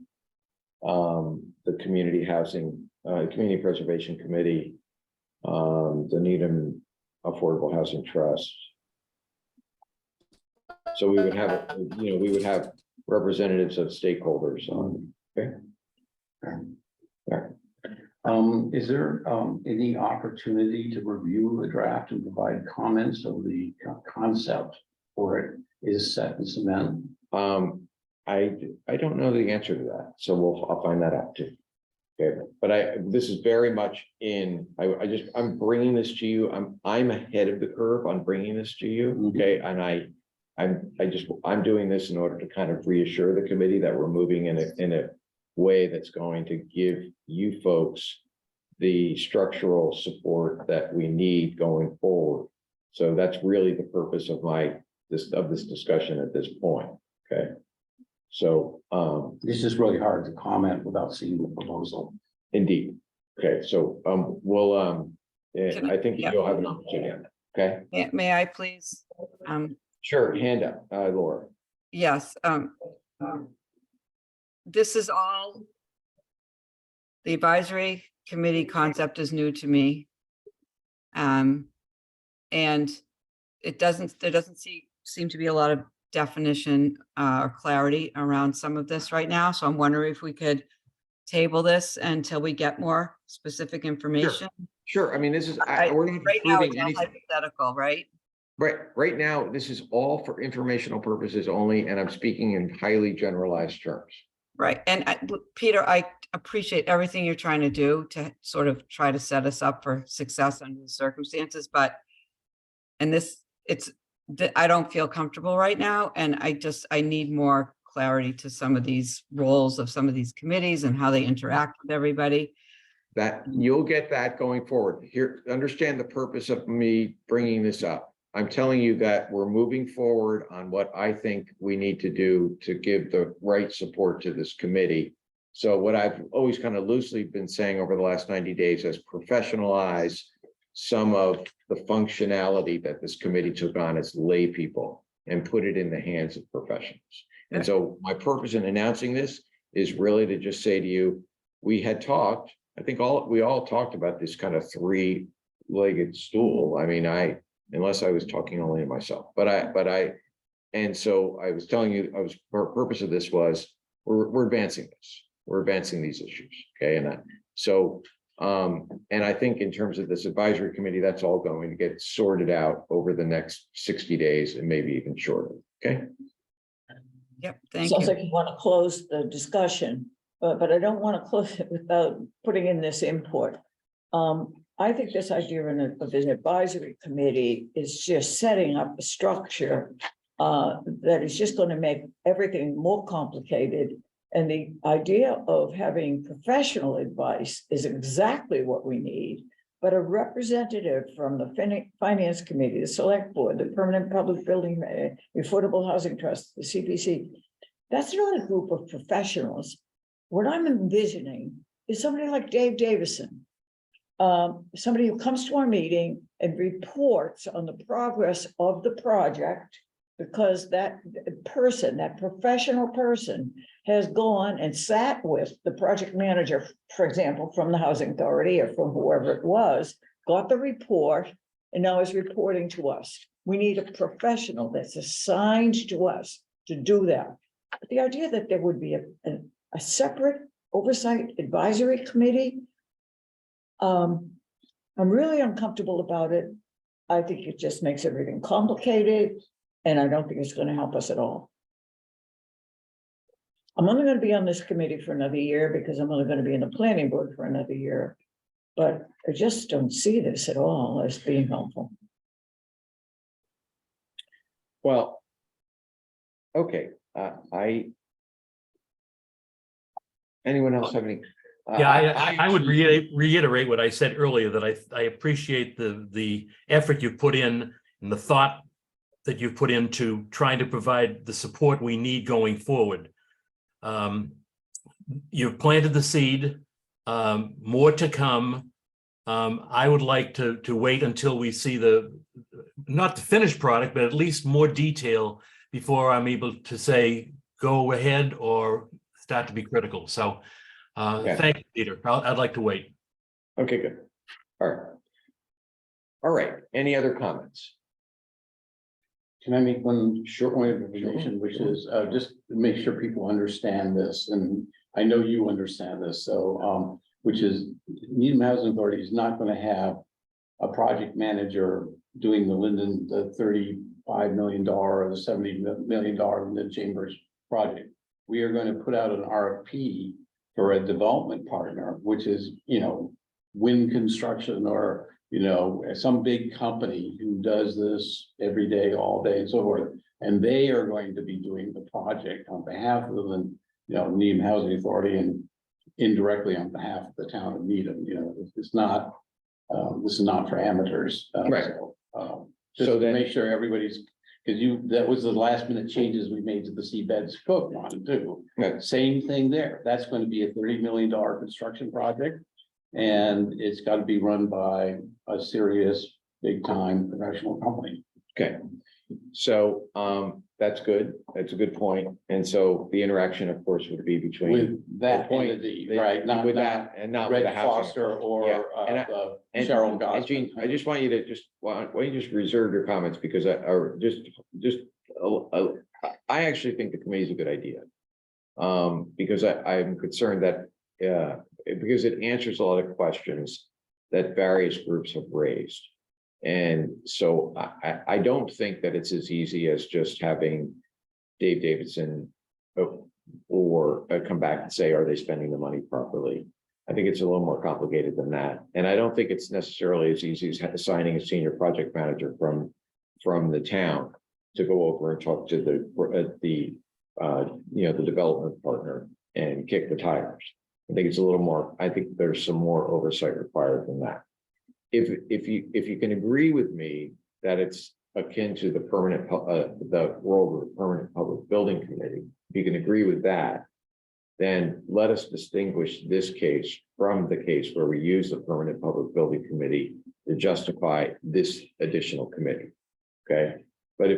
the community housing, community preservation committee, the Needham Affordable Housing Trust. So we would have, representatives of stakeholders on. Okay. Is there any opportunity to review the draft and provide comments of the concept, or it is set in cement? I don't know the answer to that, so I'll find that out too. Okay, but this is very much I'm bringing this to you. I'm ahead of the curve on bringing this to you. Okay, and I'm doing this in order to kind of reassure the committee that we're moving in a way that's going to give you folks the structural support that we need going forward. So that's really the purpose of this discussion at this point. Okay. So, It's just really hard to comment without seeing the proposal. indeed. Okay, so, we'll, Can I- I think yeah. you'll have an opportunity on that. Okay, May I please? sure, hand up, Laura. Yes, this is all. The advisory committee concept is new to me. And there doesn't seem to be a lot of definition or clarity around some of this right now. So I'm wondering if we could table this until we get more specific information. Sure, I mean, this is, I- we're not Right now, it's approving all anything. hypothetical, right? Right now, this is all for informational purposes only, and I'm speaking in highly generalized terms. Right. And look, Peter, I appreciate everything you're trying to do to sort of try to set us up for success under the circumstances, but I don't feel comfortable right now. And I need more clarity to some of these roles of some of these committees and how they interact with everybody. That you'll get that going forward. Here, understand the purpose of me bringing this up. I'm telling you that we're moving forward on what I think we need to do to give the right support to this committee. So what I've always kind of loosely been saying over the last 90 days is professionalize some of the functionality that this committee took on as lay people and put it in the hands of professionals. And so my purpose in announcing this is really to just say to you, we had talked, I think we all talked about this kind of three-legged stool. I mean, unless I was talking only to myself, and so I was telling you, our purpose of this was, we're advancing this. We're advancing these issues, okay? And I think in terms of this advisory committee, that's all going to get sorted out over the next 60 days and maybe even shorter, okay? Yep, thank Sounds you. like you want to close the discussion, but I don't want to close it without putting in this input. I think this idea of an advisory committee is just setting up a structure that is just going to make everything more complicated. And the idea of having professional advice is exactly what we need. But a representative from the Finance Committee, the Select Board, the Permanent Public Building, Affordable Housing Trust, the CPC, that's not a group of professionals. What I'm envisioning is somebody like Dave Davison, somebody who comes to our meeting and reports on the progress of the project, because that person, that professional person, has gone and sat with the project manager, for example, from the Housing Authority or from whoever it was, got the report, and now is reporting to us. We need a professional that's assigned to us to do that. But the idea that there would be a separate oversight advisory committee, I'm really uncomfortable about it. I think it just makes everything complicated, and I don't think it's going to help us at all. I'm only going to be on this committee for another year because I'm only going to be in the planning board for another year. But I just don't see this at all as being helpful. Well, okay, anyone else have any? Yeah, I would reiterate what I said earlier, that I appreciate the effort you put in and the thought that you've put into trying to provide the support we need going forward. You've planted the seed, more to come. I would like to wait until we see not the finished product, but at least more detail before I'm able to say, go ahead or start to be critical. So thank you, Peter. I'd like to wait. Okay, good. All right. Any other comments? Can I make one short point of information, which is just to make sure people understand this, and I know you understand this, so which is Needham Housing Authority is not going to have a project manager doing the $35 million or the $70 million Linden Chambers project. We are going to put out an RFP for a development partner, which is, Wind Construction or some big company who does this every day, all day and so forth. And they are going to be doing the project on behalf of the, Needham Housing Authority and indirectly on behalf of the town of Needham. It's not, this is not for amateurs. Right. Just So to then, make sure everybody's Because that was the last minute changes we made to the seabed scope one too. Yeah. Same thing there. That's going to be a $30 million construction project. And it's got to be run by a serious, big time professional company. Okay, so that's good. That's a good point. And so the interaction, of course, would be between. With that point- entity, right? Not With not that and not with Red the housing. Foster Yeah, or and and- Cheryl And Goss. Gene, I just want you to why don't you just reserve your comments because or I actually think the committee is a good idea. Because I'm concerned that, because it answers a lot of questions that various groups have raised. And so I don't think that it's as easy as just having Dave Davidson or come back and say, are they spending the money properly? I think it's a little more complicated than that. And I don't think it's necessarily as easy as assigning a senior project manager from the town to go over and talk to the development partner and kick the tires. I think it's a little more, I think there's some more oversight required than that. If you can agree with me that it's akin to the the role of the permanent public building committee, if you can agree with that, then let us distinguish this case from the case where we use the permanent public building committee to justify this additional committee. Okay, but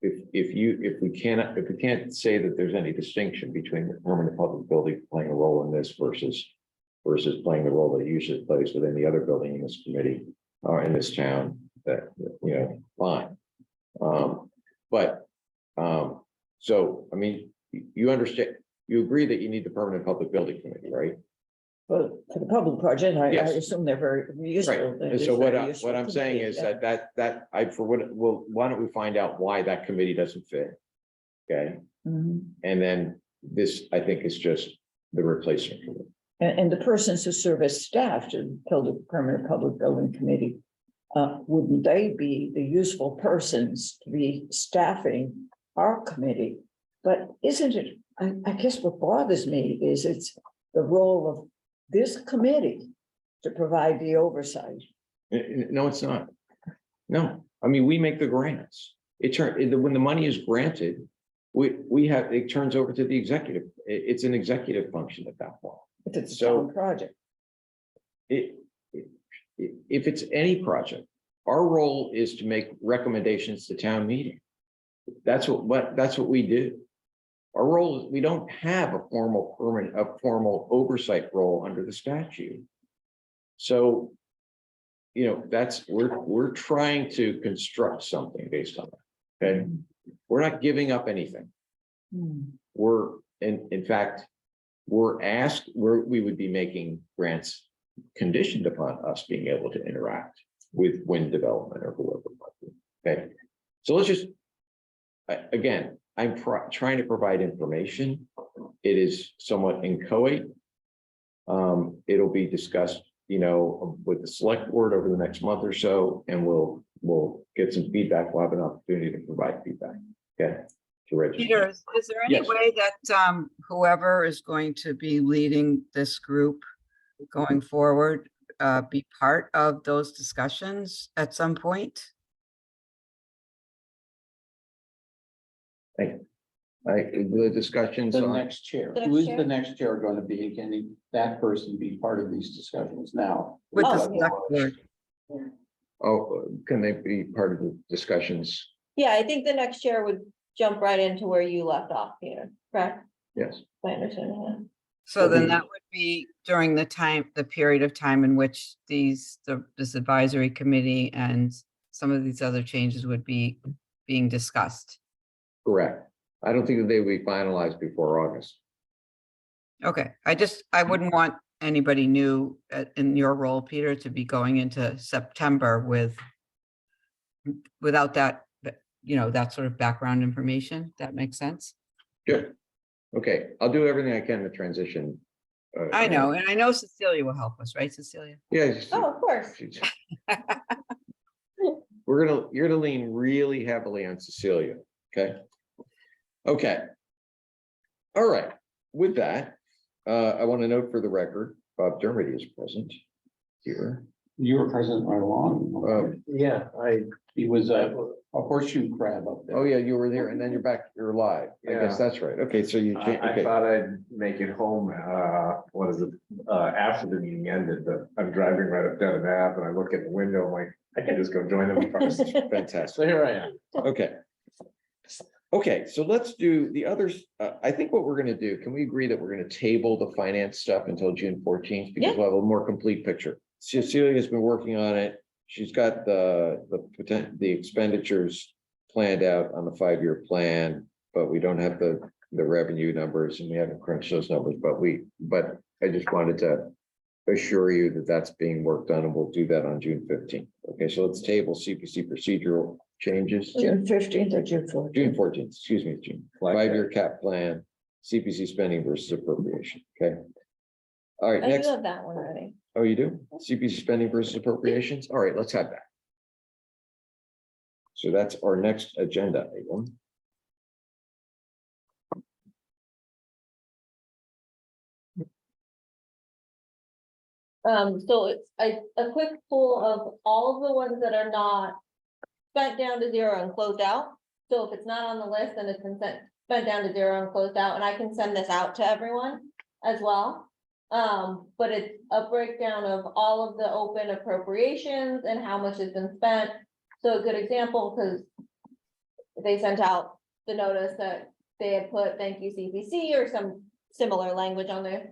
if we can't say that there's any distinction between the permanent public building playing a role in this versus playing the role that it usually plays within the other building in this committee or in this town, that fine. So I mean, you understand, you agree that you need the permanent public building committee, right? Well, for the public project, I Yes. assume they're very useful. Right, That and is so very what useful I'm to saying me, is yeah. why don't we find out why that committee doesn't fit? Okay, Mhm. and then this, I think, is just the replacement for it. And the persons who serve as staff to fill the permanent public building committee, wouldn't they be the useful persons to be staffing our committee? But isn't it, I guess what bothers me is it's the role of this committee to provide the oversight. No, it's not. No, I mean, we make the grants. When the money is granted, it turns over to the executive. It's an executive function at that point. If it's a So- town project. If it's any project, our role is to make recommendations to town meeting. That's what we do. Our role is, we don't have a formal oversight role under the statute. So, we're trying to construct something based on that. Okay, we're not giving up anything. We're, in fact, we would be making grants conditioned upon us being able to interact with wind development or whoever it might be. Okay, so let's just, again, I'm trying to provide information. It is somewhat inchoate. It'll be discussed, with the select board over the next month or so, and we'll get some feedback. We'll have an opportunity to provide feedback. Okay. To register. Peter, is there any Yes. way that whoever is going to be leading this group going forward, be part of those discussions at some point? The discussions The on, next chair, The who next is chair? the next chair going to be? Can that person be part of these discussions now? With the Oh. select board? can they be part of the discussions? Yeah, I think the next chair would jump right into where you left off, Peter, correct? Yes. My understanding, yeah. So then that would be during the period of time in which this advisory committee and some of these other changes would be being discussed. Correct. I don't think that they will be finalized before August. Okay, I wouldn't want anybody new in your role, Peter, to be going into September without that, that sort of background information. That makes sense? Good. Okay, I'll do everything I can to transition. I know, and I know Cecilia will help us, right, Cecilia? Yeah. Oh, of course. You're gonna lean really heavily on Cecilia, okay? Okay. All right, with that, I want to note for the record, Bob Dermody is present here. You were present right along. Yeah, He was A horseshoe crab up there. Oh, yeah, you were there and then you're back, you're live. I guess Yeah. that's right. Okay, so you, I okay, thought I'd make it home, what is it, after the meeting ended, but I'm driving right up down the Ave and I look at the window, I'm like, I can just go join them first. fantastic. So here I am. Okay. Okay, so let's do the others. I think what we're gonna do, can we agree that we're gonna table the finance stuff until June 14th? Because Yeah. we'll have a more complete picture. Cecilia's been working on it. She's got the expenditures planned out on the 5-year plan, but we don't have the revenue numbers and we haven't crunched those numbers, but I just wanted to assure you that that's being worked on and we'll do that on June 15th. Okay, so let's table CPC procedural changes. June 15th or June 14th? June 14th, excuse me, June, Like that. 5-year cap plan, CPC spending versus appropriation, okay? All right, I do next, have that one already. oh, you do? CPC spending versus appropriations, all right, let's have that. So that's our next agenda item. So it's a quick pull of all of the ones that are not spent down to zero and closed out. So if it's not on the list, then it's been spent down to zero and closed out, and I can send this out to everyone as well. But it's a breakdown of all of the open appropriations and how much has been spent. So a good example, because they sent out the notice that they had put thank you CPC or some similar language on their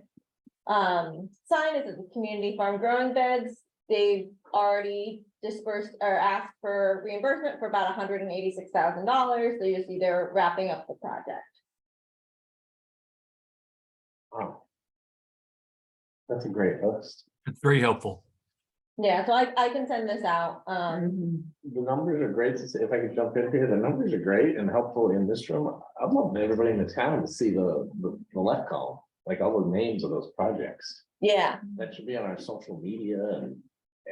sign is the community farm growing beds. They've already dispersed or asked for reimbursement for about $186,000. So you see they're wrapping up the project. Wow. That's a great list. It's very helpful. Yeah, so I can send this out. Mhm. The numbers are great. If I could jump in here, the numbers are great and helpful in this room. I'd love everybody in the town to see the left column, like all the names of those projects. Yeah, That should be on our social media and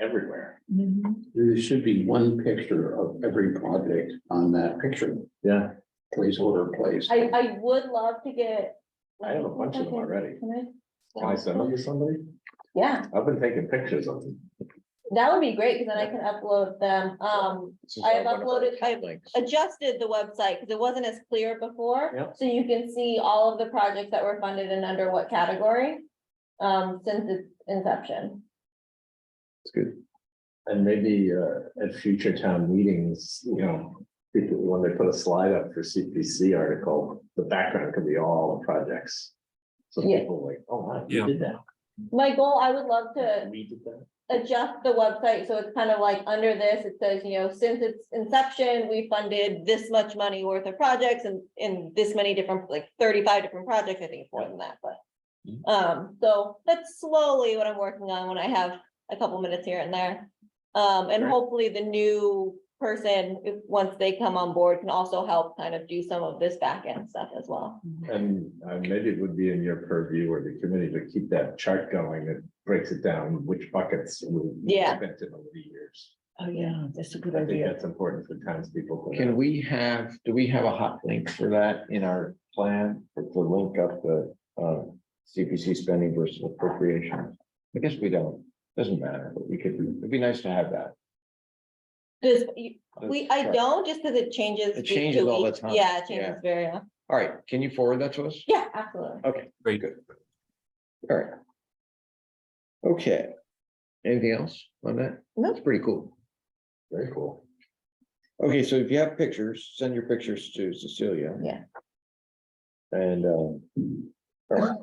everywhere. Mhm. There should be one picture of every project on that picture, Yeah, placeholder place. I would love to get. I have a bunch of them already. Can Can I send them to somebody? Yeah, I've been taking pictures of them. that would be great, because then I can upload them. This is I have one of our uploaded- I've links. Adjusted the website because it wasn't as clear before. Yep. So you can see all of the projects that were funded and under what category, since its inception. It's good. And maybe at future town meetings, people, when they put a slide up for CPC article, the background could be all the projects. So Yeah. people like, oh, wow, Yeah. you did that. My goal, I would love to We did that. adjust the website, so it's kind of like under this, it says, since its inception, we funded this much money worth of projects and in this many different, like 35 different projects, I think it's more than that, but. So that's slowly what I'm working on when I have a couple minutes here and there. And Right. hopefully the new person, once they come on board, can also help kind of do some of this back end stuff as well. And maybe it would be in your purview or the committee to keep that chart going that breaks it down, which buckets we Yeah. spent in over the years. Oh, yeah, that's a good I think idea. that's important for townspeople. to Can know. we have, do we have a hot link for that in our plan to link up the CPC spending versus appropriations? I guess we don't, doesn't matter, but we could, it'd be nice to have that. Does, That's I sure. don't, just because it changes. It week changes to all the week. time. Yeah, it Yeah. changes very, All right, can you forward that to us? yeah, absolutely. Okay, Great. good. All right. Okay. Anything else on that? No. That's pretty cool. Very cool. Okay, so if you have pictures, send your pictures to Cecilia. Yeah. And, all right.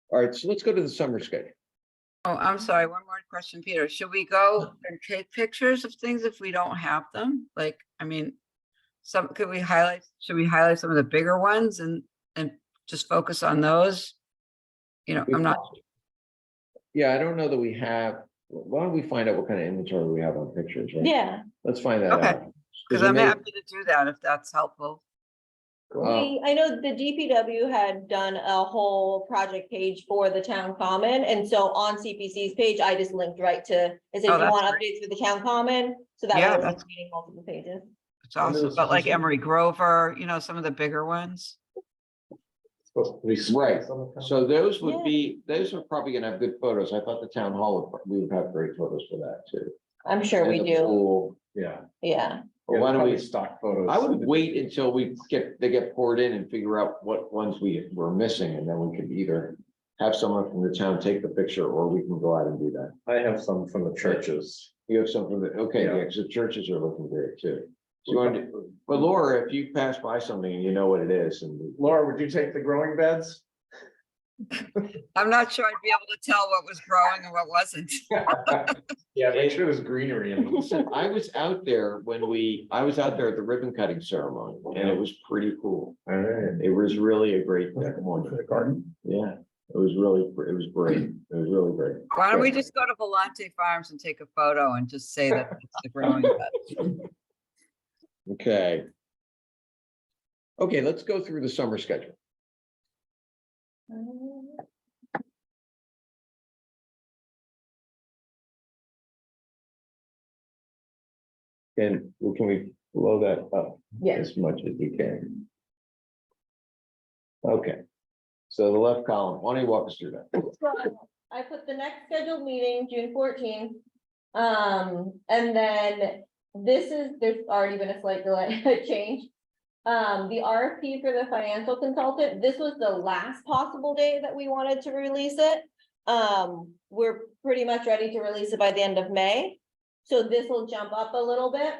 All right, so let's go to the summer schedule. Oh, I'm sorry, one more question, Peter. Should we go and take pictures of things if we don't have them? Like, I mean, should we highlight some of the bigger ones and just focus on those? I'm not, Yeah, I don't know that we have, why don't we find out what kind of inventory we have on pictures, right? Yeah, Let's find that Okay. out. because I'm happy to do that if that's helpful. I know the DPW had done a whole project page for the town common, and so on CPC's page, I just linked right to, is if Oh, you that's want great. updates for the town common, so that Yeah, way it's that's- reading multiple pages. It's When awesome, is but like this- Emery Grover, some of the bigger ones. Supposed to be. Right. So So those would Yeah. be, those are probably gonna have good photos. I thought the town hall we would have great photos for that too. I'm sure And we the do, pool. yeah, yeah. Well, why don't we, stock photos? I would wait until they get poured in and figure out what ones we were missing, and then we could either have someone from the town take the picture, or we can go out and do that. I have some from the churches. You have something that, okay, Yeah. yeah, because the churches are looking great too. So you want to, but Laura, if you pass by something and you know what it is, and Laura, would you take the growing beds? I'm not sure I'd be able to tell what was growing and what wasn't. Yeah, make sure there's greenery in them. listen, I was out there I was out there at the ribbon cutting ceremony, and it was pretty cool. All right. It was really a great morning. For the garden. Yeah, it was great. It was really great. Why don't we just go to Volante Farms and take a photo and just say that it's the growing bed? Okay. Okay, let's go through the summer schedule. And can we blow that up Yes. as much as we can? Okay, so the left column, why don't you walk us through that? So I put the next scheduled meeting, June 14th. And then there's already been a slight delay, a change. The RFP for the financial consultant, this was the last possible day that we wanted to release it. We're pretty much ready to release it by the end of May. So this will jump up a little bit.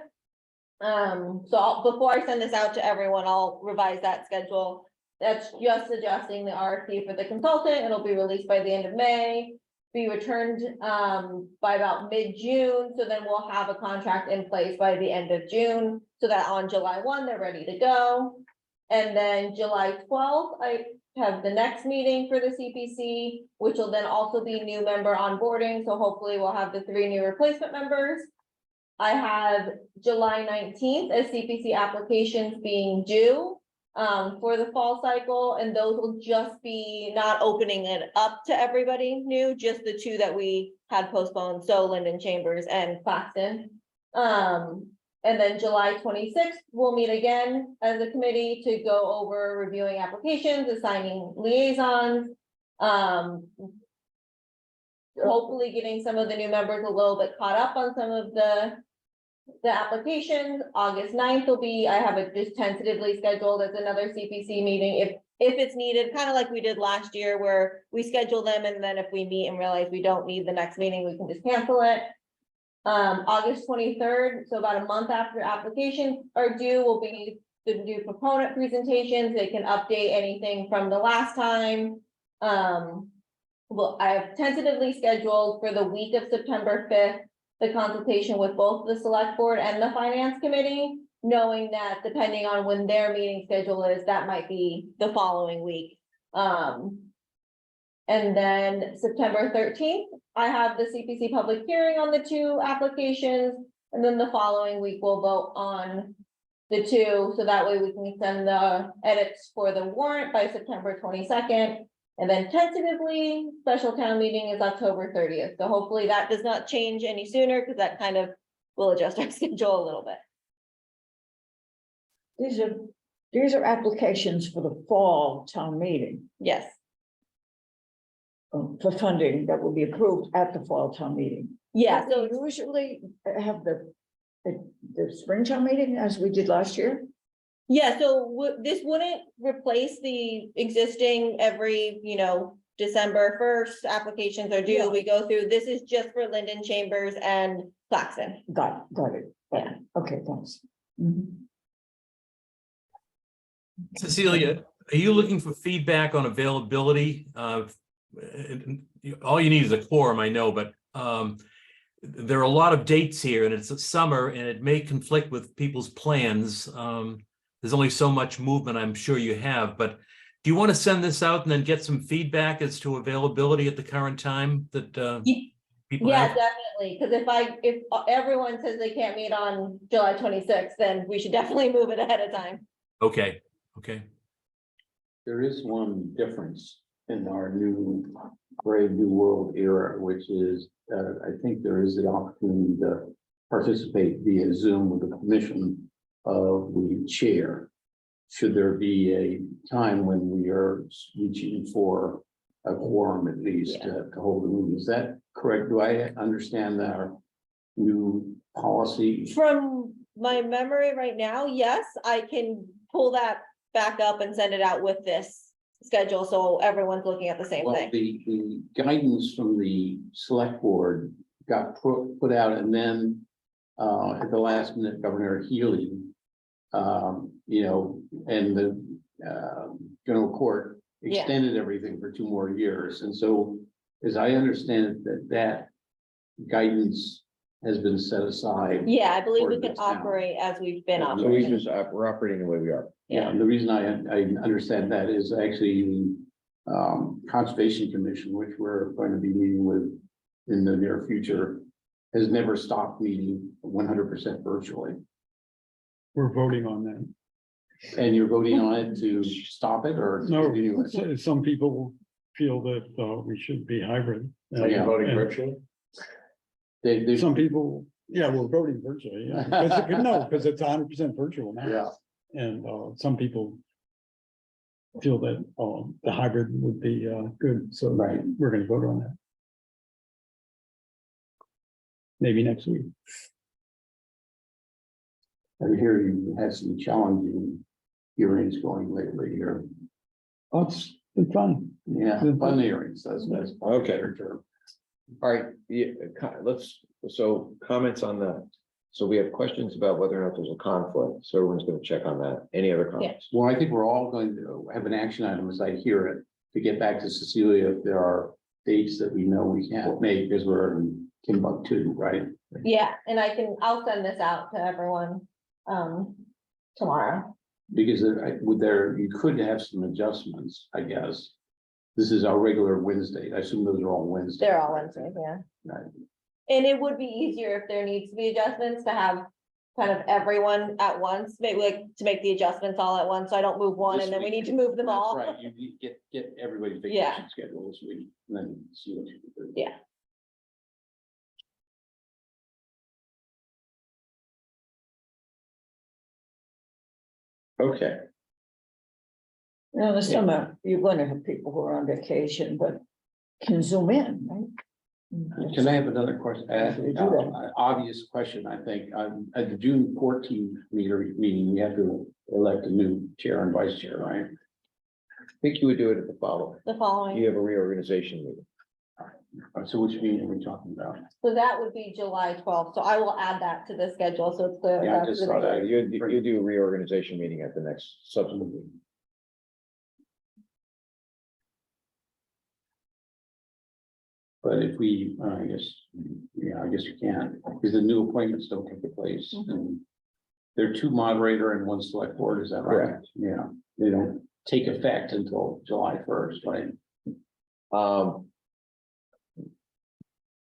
Before I send this out to everyone, I'll revise that schedule. That's just adjusting the RFP for the consultant. It'll be released by the end of May, be returned by about mid-June. So then we'll have a contract in place by the end of June, so that on July 1, they're ready to go. And then July 12th, I have the next meeting for the CPC, which will then also be new member onboarding. So hopefully we'll have the 3 new replacement members. I have July 19th as CPC applications being due for the fall cycle, and those will just be not opening it up to everybody new, just the 2 that we had postponed, so Linden Chambers and Claxton. And then July 26th, we'll meet again as a committee to go over reviewing applications, assigning liaisons. Hopefully getting some of the new members a little bit caught up on some of the applications. August 9th will be, I have it just tentatively scheduled as another CPC meeting if it's needed, kind of like we did last year where we schedule them, and then if we meet and realize we don't need the next meeting, we can just cancel it. August 23rd, so about a month after applications are due, will be the new proponent presentations. They can update anything from the last time. Well, I have tentatively scheduled for the week of September 5th, the consultation with both the select board and the finance committee, knowing that depending on when their meeting schedule is, that might be the following week. And then September 13th, I have the CPC public hearing on the 2 applications. And then the following week, we'll vote on the 2. So that way we can send the edits for the warrant by September 22nd. And then tentatively, special town meeting is October 30th. So hopefully that does not change any sooner, because that kind of will adjust our schedule a little bit. These are applications for the fall town meeting, Yes. for funding that will be approved at the fall town meeting. Yeah, Don't so we usually have the spring town meeting as we did last year. yeah, so this wouldn't replace the existing every, December 1st applications are Yeah. due. We go through, this is just for Linden Chambers and Claxton. Got it. Yeah. Okay, thanks. Mhm. Cecilia, are you looking for feedback on availability? All you need is a quorum, I know, but there are a lot of dates here, and it's summer, and it may conflict with people's plans. There's only so much movement I'm sure you have, but do you want to send this out and then get some feedback as to availability at the current time that people Yeah, have? definitely, because if everyone says they can't meet on July 26th, then we should definitely move it ahead of time. Okay. There is one difference in our brave new world era, which is, I think there is the opportunity to participate via Zoom with the permission of the chair. Should there be a time when we are reaching for a quorum at least to hold the meeting? Is that correct? Do I understand our new policy? From my memory right now, yes, I can pull that back up and send it out with this schedule, so everyone's looking at the same Well, thing. the guidance from the select board got put out, and then at the last minute, Governor Healy, you know, and the general court Yeah. extended everything for 2 more years. And so, as I understand it, that guidance has been set aside. Yeah, I believe we For can the town. operate as we've been So So we operating. just, we're operating the way we are. Yeah, and the reason I understand that is actually Conservation Commission, which we're going to be meeting with in the near future, has never stopped meeting 100% virtually. We're voting on that. And you're voting on it to stop it or? No, continue it? some people feel that we should be hybrid. So you're voting And virtually? They, Some people, yeah, we're voting virtually, yeah, because it's 100% virtual now. yeah, And some people feel that the hybrid would be good, so Right. we're gonna vote on that. Maybe next week. I hear you had some challenging hearings going lately here. Oh, it's been fun. Yeah, fun hearings, that's. Okay. All right, yeah, so comments on the, so we have questions about whether or not there's a conflict, so everyone's gonna check on that. Any other comments? Well, I think we're all going to have an action item as I hear it, to get back to Cecilia if there are dates that we know we can't make because we're in Timbuktu, right? Yeah, and I'll send this out to everyone, tomorrow. Because you could have some adjustments, I guess. This is our regular Wednesday. I assume those are all Wednesdays. They're all Wednesdays, yeah. Right. And it would be easier if there needs to be adjustments to have kind of everyone at once, maybe like to make the adjustments all at once, so I don't move one and then we need to move them all. Right, you get everybody's Yeah. vacation schedule this week, and then see what you can do. Yeah. Okay, Now, the summer, you're gonna have people who are on vacation, but can zoom in, right? Can I have another question? You do that. Obvious question, I think, at the June 14th meeting, we have to elect a new chair and vice chair, right? I think you would do it at the following. The following, You have a reorganization meeting. So which meeting are we talking about? so that would be July 12th, so I will add that to the schedule, so it's clear. Yeah, I that's just the thought date. You do a reorganization meeting at the next subsequent meeting. But if we, I guess you can, because the new appointments don't take place. Mhm. And there are 2 moderator and 1 select board, is that right? Correct. Yeah, they don't take effect until July 1st, right?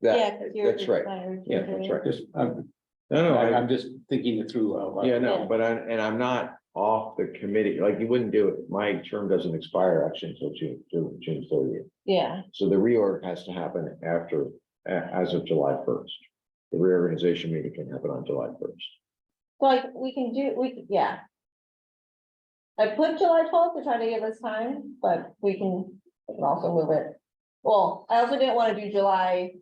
Yeah, That, 'cause you're that's right. expired. Yeah, that's right. Just, No, I'm just thinking it through. yeah, no, Yeah. but I'm not off the committee, like you wouldn't do it. My term doesn't expire actually until June 30th. Yeah, So the reorg has to happen after, as of July 1st. The reorganization meeting can happen on July 1st. so like, yeah. I put July 12th to try to give us time, but we can also move it. Well, I also didn't want to do July,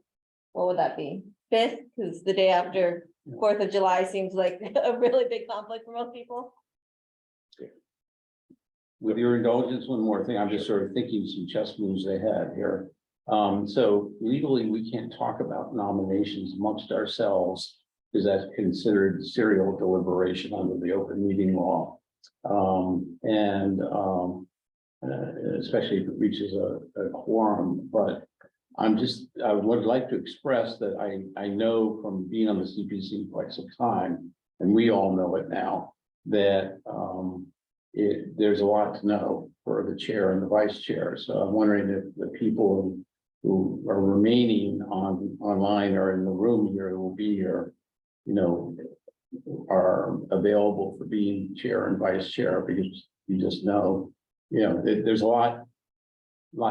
what would that be? 5th, because the day after 4th of July seems like a really big conflict for most people. With your indulgence, one more thing, I'm just sort of thinking some chess moves ahead here. So legally, we can't talk about nominations amongst ourselves, because that's considered serial deliberation under the open meeting law. Especially if it reaches a quorum, but I would like to express that I know from being on the CPC quite some time, and we all know it now, that there's a lot to know for the chair and the vice chair. So I'm wondering if the people who are remaining online or in the room here will be here, are available for being chair and vice chair, because you just know, there's a lot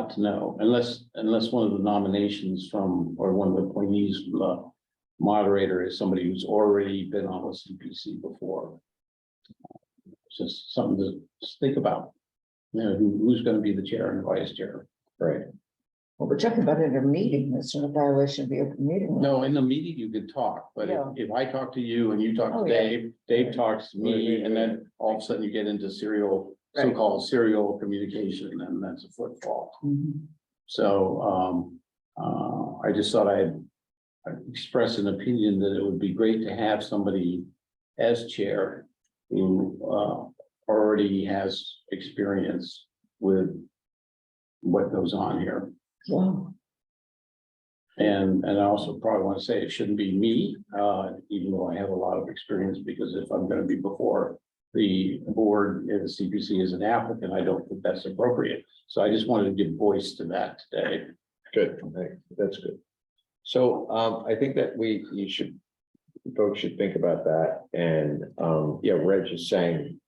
to know, unless one of the nominations or one of the appointees from the moderator is somebody who's already been on the CPC before. It's just something to think about, who's going to be the chair and the vice chair. Right. Well, we're talking about in a meeting, it's not a violation of the open meeting. law. No, in the meeting you could talk, but Yeah. if I talk to you and you talk Oh, to yeah. Dave, Dave talks to me, and then all of a sudden you get into serial, Right. so-called serial communication, and that's a footfall. Mhm. So, I just thought I'd express an opinion that it would be great to have somebody as chair who, already has experience with what goes on here. Wow. And I also probably want to say it shouldn't be me, even though I have a lot of experience, because if I'm gonna be before the board and the CPC as an applicant, I don't think that's appropriate. So I just wanted to give voice to that today. Good, that's good. So, I think that folks should think about that, and, yeah, Reg is saying,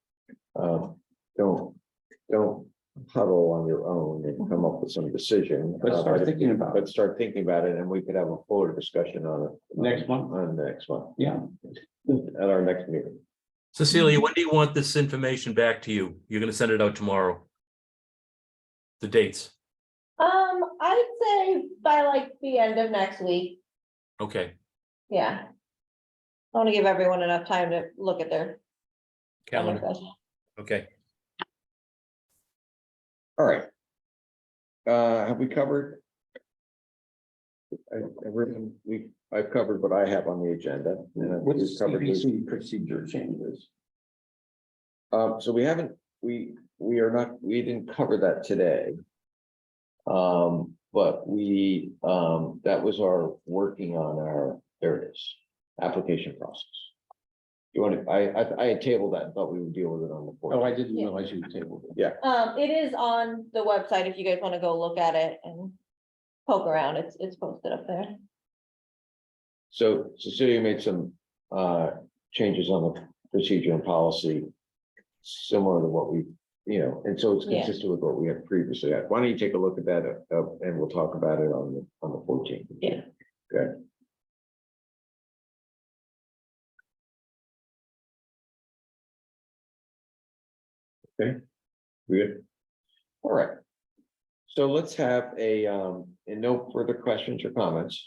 don't huddle on your own and come up with some decision. Let's start but- thinking about it. Let's start thinking about it, and we could have a fuller discussion on it. Next month? On next month, Yeah, at our next meeting. Cecilia, when do you want this information back to you? You're gonna send it out tomorrow? The dates, I'd say by like the end of next week, okay, yeah. I want to give everyone enough time to look at their calendar, calendar. okay. All right. Have we covered? I've covered what I have on the agenda. and I think what's we've covered this. CPC procedure changes? So we haven't, we didn't cover that today. But that was our working on there it is, application process. You want to, I had tabled that and thought we would deal with it on the Oh, fourth. I didn't realize you tabled it. Yeah, It is on the website if you guys want to go look at it and poke around. It's posted up there. so Cecilia made some changes on the procedure and policy. Similar to what we, and so it's Yeah. consistent with what we had previously had. Why don't you take a look at that, and we'll talk about it on the 14th. Yeah. Okay. Okay, we good? All right. So let's have and no further questions or comments.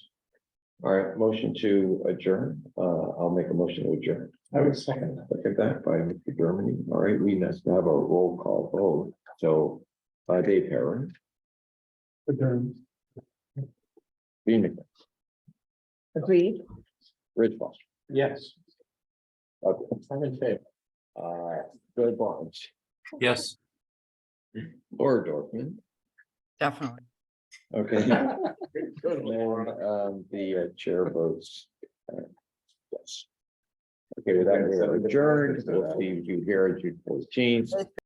All right, motion to adjourn. I'll make a motion to adjourn. I would second that. Look at that by Mr. Germany. All right, we must have a roll call vote. So, Dave Herron, Adjourned. Dean McMahon, Agreed. Rich Foster, Yes. I'm in favor. Bill Barnes, Yes, Laura Dorfman. Definitely. Okay. Good Lord, the chair votes. Yes. Okay, with that, we're adjourned. We'll see you here at June 14th.